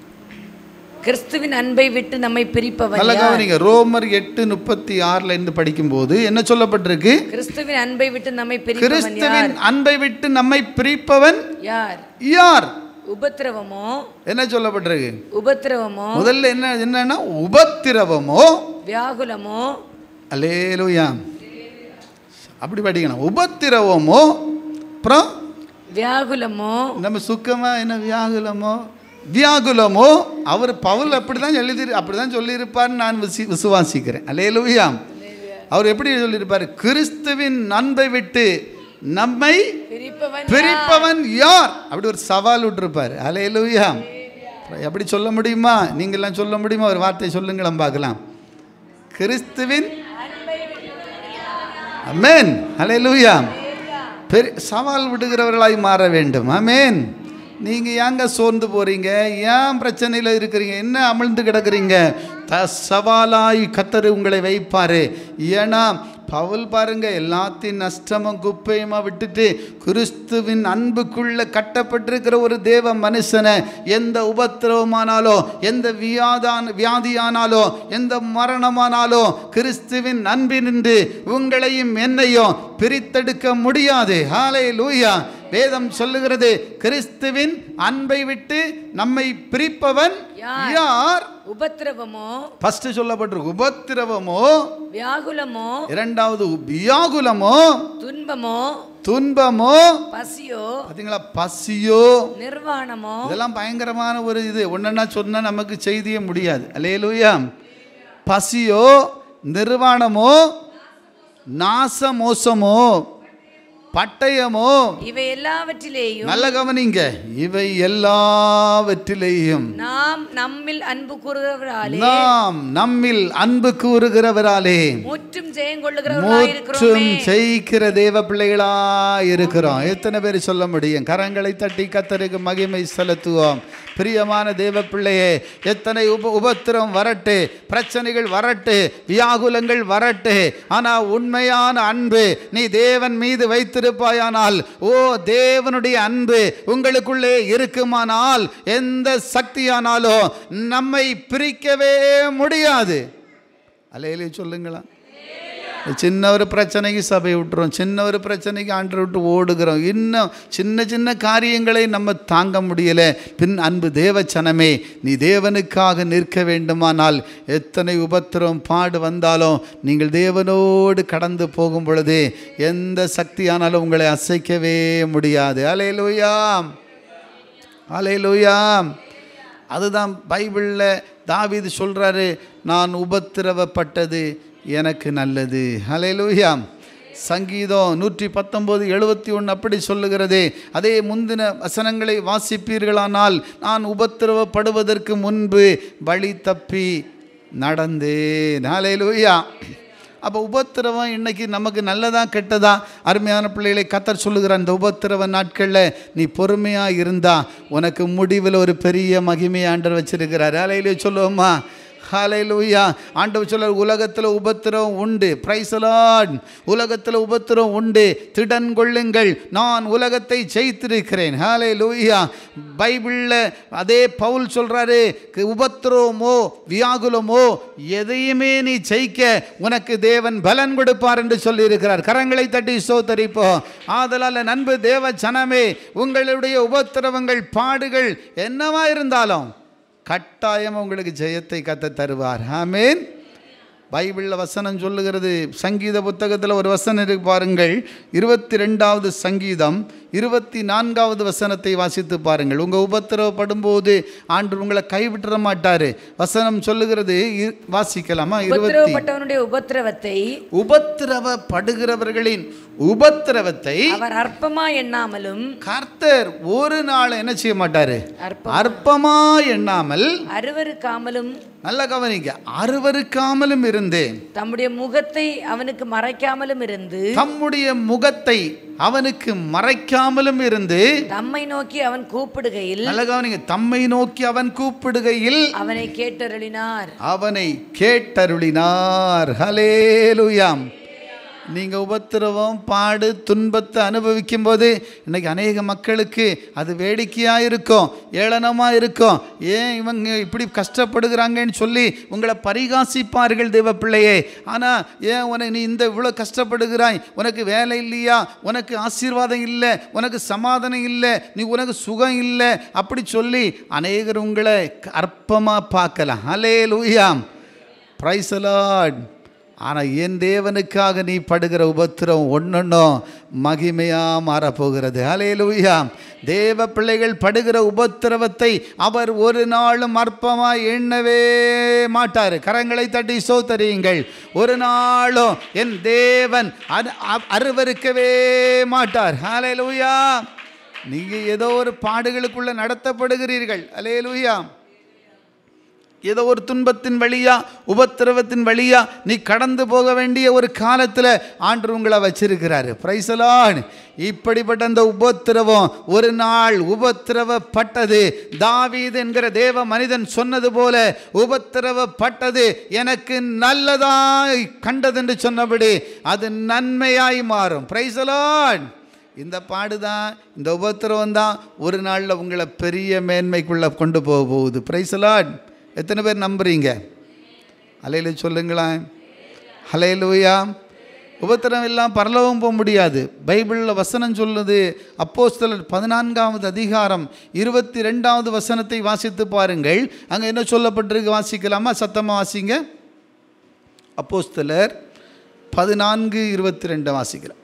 கிறிஸ்துவின் அன்பை விட்டு நம்மை பிரிப்பவன் யார்? ரோமர் 8:36 படிக்கும்போது என்ன சொல்லப்பட்டிருக்கு? கிறிஸ்துவின் அன்பை விட்டு நம்மை பிரிப்பவன் யார்? கிறிஸ்துவின் அன்பை விட்டு நம்மை பிரிப்பவன் யார்? யார்? உபத்திரவமோ? என்ன சொல்லப்பட்டிருக்கு? உபத்திரவமோ. முதல்ல என்னன்னா உபத்திரவமோ, வியாகுலமோ. அல்லேலூயா. அப்படி படிக்கணும். உபத்திரவமோ, அப்புறம் வியாகுலமோ. நம்ம சுக்கமா என்ன வியாகுலமோ? வியாகுலமோ. அவர் பவுல் அப்படிதான் சொல்லியிருப்பார்னு நான் விசுவாசிக்கிறேன். அல்லேலூயா. அவர் எப்படி சொல்லியிருப்பார்? கிறிஸ்துவின் அன்பை விட்டு நம்மை பிரிப்பவன் யார்? அப்படி ஒரு சவால் விட்டுருப்பார். அல்லேலூயா. எப்படி சொல்ல முடியுமா? நீங்கள்லாம் சொல்ல முடியுமா? ஒரு வார்த்தை சொல்லுங்களேன் பார்க்கலாம். கிறிஸ்துவின் ஆமென். அல்லேலூயா. சவால் விடுகிறவர்களாய் மாற வேண்டும். ஆமென். நீங்கள் ஏங்க சோர்ந்து போகிறீங்க? ஏன் பிரச்சனையில் இருக்கிறீங்க? என்ன அமிழ்ந்து கிடக்குறீங்க? சவாலாய் கர்த்தர் உங்களை வைப்பார். ஏன்னா பவுல் பாருங்க, எல்லாத்தையும் நஷ்டமும் குப்பையுமா விட்டுட்டு கிறிஸ்துவின் அன்புக்குள்ள கட்டப்பட்டிருக்கிற ஒரு தேவ மனுஷனை எந்த உபத்திரவமானாலோ, எந்த வியாதியானாலோ, எந்த மரணமானாலோ கிறிஸ்துவின் அன்பினின்று உங்களையும் என்னையும் பிரித்தெடுக்க முடியாது. ஹல்லேலூயா. வேதம் சொல்லுகிறது, கிறிஸ்துவின் அன்பை விட்டு நம்மை பிரிப்பவன் யார்? உபத்திரவமோ. ஃபர்ஸ்ட் சொல்லப்பட்டிருக்கு உபத்திரவமோ, வியாகுலமோ. இரண்டாவது வியாகுலமோ, துன்பமோ, பசியோ. பாத்தீங்களா? பசியோ, நிர்வாணமோ. இதெல்லாம் பயங்கரமான ஒரு இது. ஒன்னா சொன்னா நமக்கு செய்தியே முடியாது. அல்லேலூயா. பசியோ, நிர்வாணமோ, நாசமோசமோ, பட்டயமோ, இவை எல்லாவற்றிலேயும், நல்ல கவனிங்க, இவை எல்லாவற்றிலேயும் நாம் நம்மில் அன்பு கூறுகிறவராலே முற்றும் ஜெயிக்கிற தேவ பிள்ளைகளாய் இருக்கிறோம். எத்தனை பேர் சொல்ல முடியும்? கரங்களை தட்டி கர்த்தருக்கு மகிமை செலுத்துவோம். பிரியமான தேவ பிள்ளையே, எத்தனை உபத்திரம் வரட்டு, பிரச்சனைகள் வரட்டு, வியாகுலங்கள் வரட்டு, ஆனா உண்மையான அன்பு நீ தேவன் மீது வைத்து காத்திருப்பாயானால், ஓ தேவனுடைய அன்பு உங்களுக்குள்ளே இருக்குமானால் எந்த சக்தியானாலும் நம்மை பிரிக்கவே முடியாது. அல்லேலூயா சொல்லுங்களா. சின்ன ஒரு பிரச்சனைக்கு சபை விட்டுறோம், சின்ன ஒரு பிரச்சனைக்கு ஆண்டவரை விட்டு ஓடுகிறோம், இன்னும் சின்ன சின்ன காரியங்களை நம்ம தாங்க முடியலை. பின் அன்பு தேவச்சனமே, நீ தேவனுக்காக நிற்க வேண்டுமானால் எத்தனை உபத்திரம் பாடு வந்தாலும் நீங்கள் தேவனோடு கடந்து போகும் பொழுது எந்த சக்தியானாலும் உங்களை அசைக்கவே முடியாது. அல்லேலூயா, அல்லேலூயா. அதுதான் பைபிளில் தாவீது சொல்கிறாரு, நான் உபத்திரவப்பட்டது எனக்கு நல்லது. ஹல்லேலூயா. சங்கீதம் 119:71 அப்படி சொல்லுகிறது. அதே முந்தின வசனங்களை வாசிப்பீர்களானால், நான் உபத்திரவப்படுவதற்கு முன்பு வழி தப்பி நடந்தேன். ஹல்லேலூயா. அப்போ உபத்திரவம் இன்னைக்கு நமக்கு நல்லதா கெட்டதா? அருமையான பிள்ளைகளை கர்த்தர் சொல்லுகிற அந்த உபத்திரவ நாட்களில் நீ பொறுமையாக இருந்தா உனக்கு முடிவில் ஒரு பெரிய மகிமை ஆண்டவர் வச்சிருக்கிறார். ஹல்லேலூயா சொல்லுவோமா? ஹல்லேலூயா. ஆண்டவர் சொல்றார், உலகத்தில் உபத்திரம் உண்டு. Price the Lord. உலகத்தில் உபத்திரம் உண்டு, திடன் கொள்ளுங்கள், நான் உலகத்தை ஜெயித்திருக்கிறேன். ஹல்லேலூயா. பைபிளில் அதே பவுல் சொல்றாரு, உபத்திரமோ வியாகுலமோ எதையுமே நீ ஜெயிக்க உனக்கு தேவன் பலன் கொடுப்பார் என்று சொல்லி இருக்கிறார். கரங்களை தட்டி ஸ்தோத்திரிப்போம். ஆதலால் நண்பு தேவ ஜனமே, உங்களுடைய உபத்திரவங்கள் பாடுகள் என்னவா இருந்தாலும் கட்டாயம் உங்களுக்கு ஜெயத்தை கர்த்தர் தருவார். ஆமென். பைபிளில் வசனம் சொல்லுகிறது. சங்கீத புத்தகத்தில் ஒரு வசனம் இருக்கு பாருங்கள். 22வது சங்கீதம் 24வது வசனத்தை வாசித்து பாருங்கள். உங்கள் உபத்திரவப்படும் போது ஆண்டவர் உங்களை கைவிட்டுற மாட்டாரு. வசனம் சொல்லுகிறது, வாசிக்கலாமா? உபத்திரவப்படுகிறவர்களின் உபத்திரவத்தை அவர் அற்பமா எண்ணாமலும், கர்த்தர் ஒரு நாள் என்ன செய்ய மாட்டாரு? அற்பமா எண்ணாமல், அருவருக்காமலும், நல்ல கவனிக்க, அருவருக்காமலும் இருந்து, தம்முடைய முகத்தை அவனுக்கு மறைக்காமலும் இருந்து, தம்முடைய முகத்தை அவனுக்கு மறைக்காமலும் இருந்து, தம்மை நோக்கி அவன் கூப்பிடுகையில், நல்ல கவனிக்க, தம்மை நோக்கி அவன் கூப்பிடுகையில் அவனை கேட்டருளினார். அவனை கேட்டருளினார். ஹல்லேலூயா. நீங்கள் உபத்திரவம் பாடு துன்பத்தை அனுபவிக்கும் போது இன்றைக்கி அநேக மக்களுக்கு அது வேடிக்கையாக இருக்கும், ஏளனமாக இருக்கும். ஏன் இவங்க இப்படி கஷ்டப்படுகிறாங்கன்னு சொல்லி உங்களை பரிகாசிப்பார்கள் தேவ பிள்ளையே. ஆனால் ஏன் உனக்கு நீ இந்த இவ்வளோ கஷ்டப்படுகிறாய், உனக்கு வேலை இல்லையா, உனக்கு ஆசீர்வாதம் இல்லை, உனக்கு சமாதானம் இல்லை, நீ உனக்கு சுகம் இல்லை அப்படி சொல்லி அநேகர் உங்களை அற்பமாக பார்க்கலாம். ஹல்லேலூயா. Praise the Lord. ஆனால் என் தேவனுக்காக நீ படுகிற உபத்திரம் ஒன்னொன்னும் மகிமையாக மாறப்போகிறது. ஹல்லேலூயா. தேவ பிள்ளைகள் படுகிற உபத்திரவத்தை அவர் ஒரு நாளும் அற்பமாக எண்ணவே மாட்டார். கரங்களை தட்டி ஸ்தோத்திரியுங்கள். ஒரு நாளும் என் தேவன் அருவருக்கவே மாட்டார். ஹல்லேலூயா. நீங்கள் ஏதோ ஒரு பாடுகளுக்குள்ள நடத்தப்படுகிறீர்கள். ஹல்லேலூயா. ஏதோ ஒரு துன்பத்தின் வழியா உபத்திரவத்தின் வழியா நீ கடந்து போக வேண்டிய ஒரு காலத்தில் ஆண்டவர் உங்களை வச்சிருக்கிறாரு. Price the Lord. இப்படிப்பட்ட அந்த உபத்திரவம் ஒரு நாள் உபத்திரவப்பட்டது. தாவீது என்கிற தேவ மனிதன் சொன்னது போல, உபத்திரவப்பட்டது எனக்கு நல்லதாய் கண்டது என்று சொன்னபடி அது நன்மையாய் மாறும். Price the Lord. இந்த பாடுதான், இந்த உபத்திரவம் தான் ஒரு நாளில் உங்களை பெரிய மேன்மைக்குள்ளே கொண்டு போக போகுது. Price the Lord. எத்தனை பேர் நம்புறீங்க? ஹல்லேலூயா சொல்லுங்களேன். ஹல்லேலூயா. உபத்திரம் எல்லாம் பரலோகம் போக முடியாது. பைபிளில் வசனம் சொல்லுது. அப்போஸ்தலர் 14வது அதிகாரம் 22வது வசனத்தை வாசித்து பாருங்கள். அங்கே என்ன சொல்லப்பட்டிருக்கு? வாசிக்கலாமா? சத்தமாக வாசிங்க. அப்போஸ்தலர் 14:22 வாசிக்கிறேன்.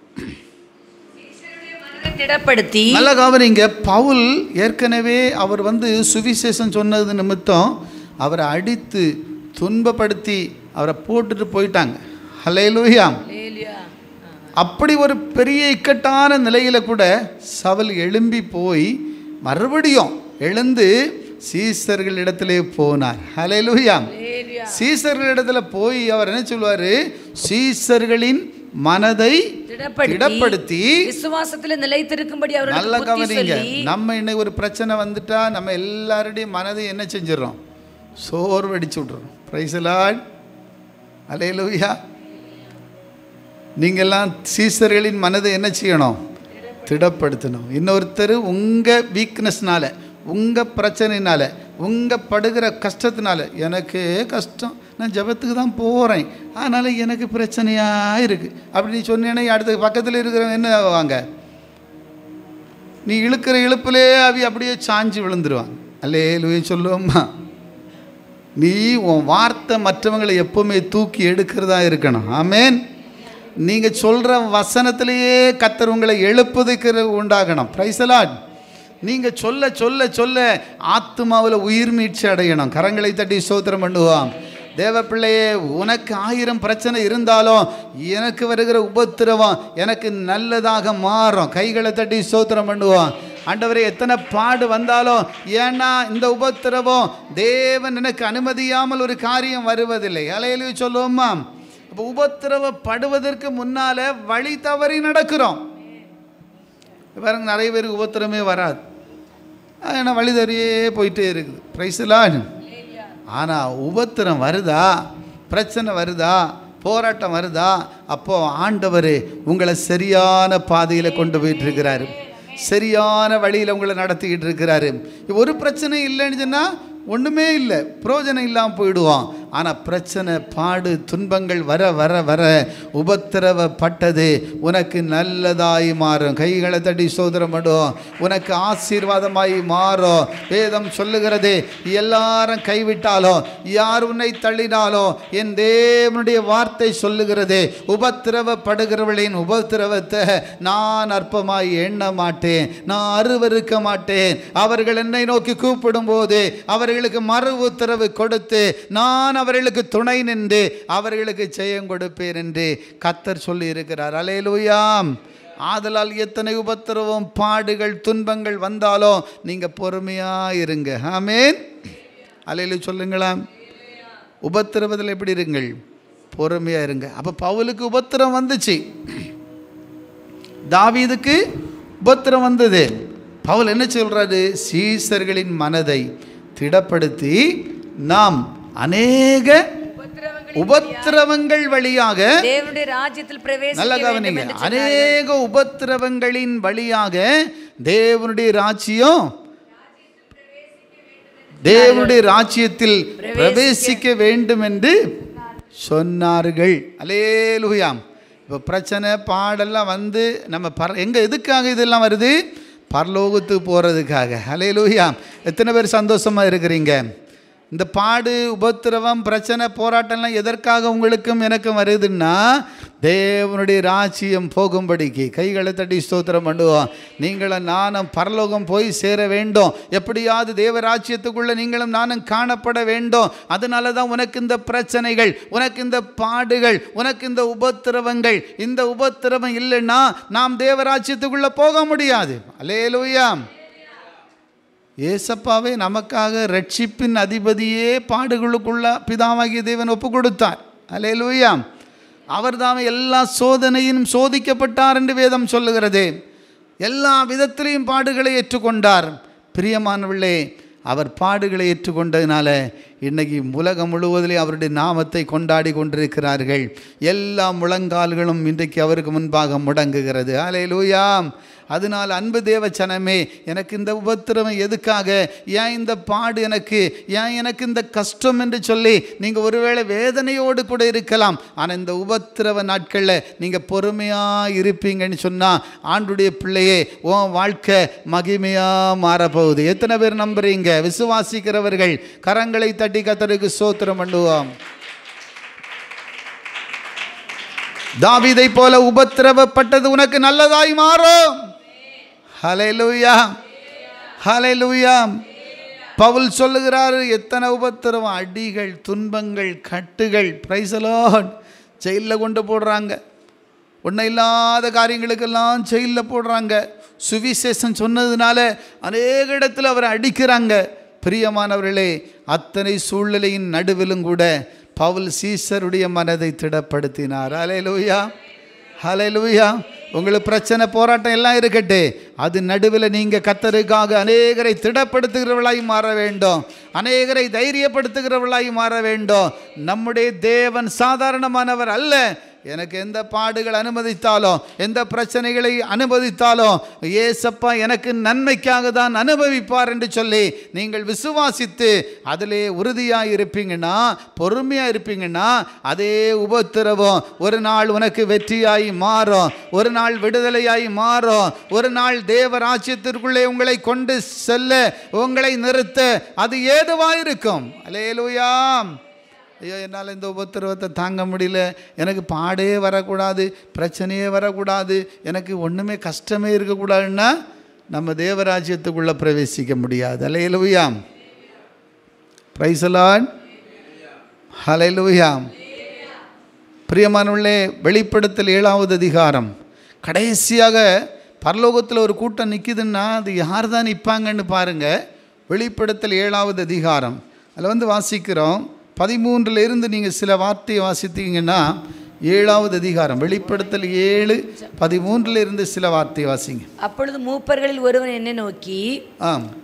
திடப்படுத்தி, நல்ல கவனிங்க. பவுல் ஏற்கனவே அவர் சுவிசேஷம் சொன்னது நிமித்தம் அவரை அடித்து துன்பப்படுத்தி அவரை போட்டுட்டு போயிட்டாங்க. ஹல்லேலூயா. அப்படி ஒரு பெரிய இக்கட்டான நிலையில் கூட சவுல் எழும்பி போய் மறுபடியும் எழுந்து சீசர்களிடத்திலே போனார். ஹல்லேலூயா. சீசர்களிடத்துல போய் அவர் என்ன சொல்வார்? சீசர்களின் மனதை திடப்படுத்தி விசுவாசத்தில் நிலைத்திருக்கும்படி அவர்களுக்கு நல்ல கவனிங்க. நம்ம இன்னைக்கு ஒரு பிரச்சனை வந்துட்டா நம்ம எல்லாருடைய மனதை என்ன செஞ்சிடறோம்? சோர்வடிச்சு விட்றோம். Praise the Lord. ஹல்லேலூயா. நீங்கள்லாம் சீசர்களின் மனதை என்ன செய்யணும்? திடப்படுத்தணும். இன்னொருத்தர் உங்கள் வீக்னஸ்னால, உங்கள் பிரச்சனைனால, உங்கள் படுகிற கஷ்டத்தினால, எனக்கு கஷ்டம், நான் ஜெபத்துக்கு தான் போகிறேன், அதனால் எனக்கு பிரச்சனையாக இருக்குது அப்படி சொன்னேன்னா அடுத்த பக்கத்தில் இருக்கிறவங்க என்ன ஆவாங்க? நீ இழுக்கிற இழுப்பிலே அப்படியே சாஞ்சு விழுந்துருவாங்க. அல்லேலூயா சொல்லுவோம்மா. நீ உன் வார்த்தை மற்றவங்களை எப்போவுமே தூக்கி எடுக்கிறதா இருக்கணும். ஆமேன். நீங்கள் சொல்கிற வசனத்திலேயே கர்த்தர் உங்களை எழுப்புதுக்கு உண்டாகணும். Praise the Lord. நீங்கள் சொல்ல சொல்ல சொல்ல ஆத்துமாவில் உயிர் மீட்சி அடையணும். கரங்களை தட்டி ஸ்தோத்திரம் பண்ணுவோம். தேவ பிள்ளையே, உனக்கு 1000 பிரச்சனை இருந்தாலும் எனக்கு வருகிற உபத்திரவம் எனக்கு நல்லதாக மாறும். கைகளை தட்டி ஸ்தோத்திரம் பண்ணுவோம். ஆண்டவரே, எத்தனை பாடு வந்தாலும், ஏன்னா இந்த உபத்திரவம் தேவன் எனக்கு அனுமதியாமல் ஒரு காரியம் வருவதில்லை. அலையிலேயே சொல்லுவோம்மா. இப்போ உபத்திரவப்படுவதற்கு முன்னால் வழி தவறி நடக்கிறோம். பாருங்க, நிறைய பேருக்கு உபத்திரமே வராது, ஏன்னா வழி தவறியே போயிட்டே இருக்குது. Price the Lord. ஆனால் உபத்திரம் வருதா, பிரச்சனை வருதா, போராட்டம் வருதா, அப்போது ஆண்டவர் உங்களை சரியான பாதையில் கொண்டு போயிட்டுருக்கிறாரு, சரியான வழியில் உங்களை நடத்திக்கிட்டு இருக்கிறாரு. ஒரு பிரச்சனை இல்லைன்னு சொன்னால் ஒன்றுமே இல்லை, பிரயோஜனம் இல்லாமல் போயிடுவோம். ஆனால் பிரச்சனை, பாடு, துன்பங்கள் வர வர வர உபத்திரவப்பட்டது உனக்கு நல்லதாய் மாறும். கைகளை தட்டி ஸ்தோத்திரம் பண்ணுவோம். உனக்கு ஆசீர்வாதமாய் மாறும். வேதம் சொல்லுகிறது, எல்லாரும் கைவிட்டாலோ, யார் உன்னை தள்ளினாலோ, என் தேவனுடைய வார்த்தை சொல்லுகிறது, உபத்திரவப்படுகிறவளின் உபத்திரவத்தை நான் அற்பமாய் எண்ண மாட்டேன், நான் அருவருக்க மாட்டேன். அவர்கள் என்னை நோக்கி கூப்பிடும் போது அவர்களுக்கு மறு உத்தரவு கொடுத்து நான் அவர்களுக்கு துணை நின்று அவர்களுக்கு ஜெயம் கொடுப்பேன் என்று கர்த்தர் சொல்லி இருக்கிறார். அல்லேலூயா. ஆதலால் எத்தனை உபத்திரவம், பாடுகள், துன்பங்கள் வந்தாலும் நீங்க பொறுமையா இருங்க. ஆமென். அல்லேலூயா சொல்லுங்களா. உபத்திரவத்தில் எப்படி இருங்கள்? பொறுமையா இருங்க. அப்ப பவுலுக்கு உபத்திரம் வந்துச்சு, தாவீதுக்கு உபத்திரம் வந்தது. பவுல் என்ன சொல்றாரு? சீசர்களின் மனதை திடப்படுத்தி நாம் அநேக உபத்திரவங்கள் வழியாக தேவனுடைய ராஜ்யத்தில் பிரவேசிக்க நல்ல கவனிங்க, அநேக உபத்திரவங்களின் வழியாக தேவனுடைய ராஜ்யம், தேவனுடைய ராஜ்யத்தில் பிரவேசிக்க வேண்டும் என்று சொன்னார்கள். அல்லேலூயா. இப்போ பிரச்சனை, பாடெல்லாம் வந்து நம்ம எங்கே எதுக்காக இதெல்லாம் வருது? பரலோகத்துக்கு போகிறதுக்காக. அல்லேலூயா. எத்தனை பேர் சந்தோஷமாக இருக்கிறீங்க? இந்த பாடு, உபத்திரவம், பிரச்சனை, போராட்டம்லாம் எதற்காக உங்களுக்கும் எனக்கும் வருதுன்னா தேவனுடைய ராஜ்யம் போகும்படிக்கு. கைகளை தட்டி ஸ்தோத்திரம் பண்ணுவோம். நீங்களும் நானும் பரலோகம் போய் சேர வேண்டும். எப்படியாவது தேவ ராஜ்யத்துக்குள்ளே நீங்களும் நானும் காணப்பட வேண்டும். அதனால தான் உனக்கு இந்த பிரச்சனைகள், உனக்கு இந்த பாடுகள், உனக்கு இந்த உபத்திரவங்கள். இந்த உபத்திரவம் இல்லைன்னா நாம் தேவ ராஜ்யத்துக்குள்ளே போக முடியாது. அல்லேலூயா. ஏசப்பாவே நமக்காக ரட்சிப்பின் அதிபதியே பாடுகளுக்குள்ள பிதாவாகிய தேவன் ஒப்பு கொடுத்தார். அல்லேலூயா. அவர் தாமே எல்லா சோதனையும் சோதிக்கப்பட்டார் என்று வேதம் சொல்லுகிறது. எல்லா விதத்திலையும் பாடுகளை ஏற்றுக்கொண்டார். பிரியமானவர்களே, அவர் பாடுகளை ஏற்றுக்கொண்டதினால இன்றைக்கி உலகம் முழுவதிலே அவருடைய நாமத்தை கொண்டாடி கொண்டிருக்கிறார்கள். எல்லா முழங்கால்களும் இன்றைக்கு அவருக்கு முன்பாக முடங்குகிறது. அல்லேலூயா. அதனால் அன்பு தேவச்சனமே, எனக்கு இந்த உபத்திரவம் எதுக்காக, ஏன் இந்த பாடு எனக்கு, ஏன் எனக்கு இந்த கஷ்டம் என்று சொல்லி நீங்கள் ஒருவேளை வேதனையோடு கூட இருக்கலாம். ஆனால் இந்த உபத்திரவ நாட்களில் நீங்கள் பொறுமையாக இருப்பீங்கன்னு சொன்னால் ஆண்டுடைய பிள்ளையே உன் வாழ்க்கை மகிமையாக மாறப்போகுது. எத்தனை பேர் நம்புறீங்க? விசுவாசிக்கிறவர்கள் கரங்களை தட்டி கர்த்தருக்கு ஸ்தோத்திரம் பண்ணுவோம். தாவீதை போல உபத்திரவப்பட்டது உனக்கு நல்லதாய் மாறும். ஹல்லேலூயா, ஹல்லேலூயா. பவுல் சொல்லுகிறார், எத்தனை உபத்திரவம், அடிகள், துன்பங்கள், கட்டுகள். Price the Lord. ஜெயிலில் கொண்டு போடுறாங்க, ஒன்றும் இல்லாத காரியங்களுக்கெல்லாம் ஜெயிலில் போடுறாங்க. சுவிசேஷம் சொன்னதுனால அநேக இடத்துல அவரை அடிக்கிறாங்க. பிரியமானவர்களே, அத்தனை சூழ்நிலையின் நடுவிலும் கூட பவுல் சீசருடைய மனதை திடப்படுத்தினார். ஹல்லேலூயா, ஹல்லேலூயா. உங்களுக்கு பிரச்சனை, போராட்டம் எல்லாம் இருக்கட்டே, அது நடுவில் நீங்கள் கர்த்தருக்காக அநேகரை திடப்படுத்துகிறவர்களாய் மாற வேண்டும், அநேகரை தைரியப்படுத்துகிறவர்களாய் மாற வேண்டும். நம்முடைய தேவன் சாதாரணமானவர் அல்ல. எனக்கு எந்த பாடுகள் அனுமதித்தாலும், எந்த பிரச்சனைகளை அனுமதித்தாலும் ஏசப்பா எனக்கு நன்மைக்காக தான் அனுபவிப்பார் என்று சொல்லி நீங்கள் விசுவாசித்து அதிலே உறுதியாக இருப்பீங்கன்னா, பொறுமையாக இருப்பீங்கன்னா, அதே உபத்திரவம் ஒரு நாள் உனக்கு வெற்றியாய் மாறும், ஒரு நாள் விடுதலையாய் மாறும், ஒரு நாள் தேவ ராஜ்யத்திற்குள்ளே உங்களை கொண்டு செல்ல, உங்களை நிறுத்த அது ஏதுவாயிருக்கும். அல்லேலூயா. ஐயோ, என்னால் இந்த உபத்திரவத்தை தாங்க முடியல, எனக்கு பாடே வரக்கூடாது, பிரச்சனையே வரக்கூடாது, எனக்கு ஒன்றுமே கஷ்டமே இருக்கக்கூடாதுன்னா நம்ம தேவராஜ்யத்துக்குள்ளே பிரவேசிக்க முடியாது. Hallelujah. Praise the Lord. Hallelujah. பிரியமானவர்களே, வெளிப்படுத்தல் 7வது அதிகாரம் கடைசியாக பரலோகத்தில் ஒரு கூட்டம் நிற்கிதுன்னா அது யார் தான் நிற்பாங்கன்னு பாருங்கள். வெளிப்படுத்தல் 7வது அதிகாரம் அதில் வாசிக்கிறோம் 13 நீங்கள் சில வார்த்தையை வாசித்தீங்கன்னா, 7வது அதிகாரம் வெளிப்படுத்தல் 7:13 சில வார்த்தையை வாசிங்க. அப்பொழுது மூப்பர்களில் ஒருவன் என்னை நோக்கி,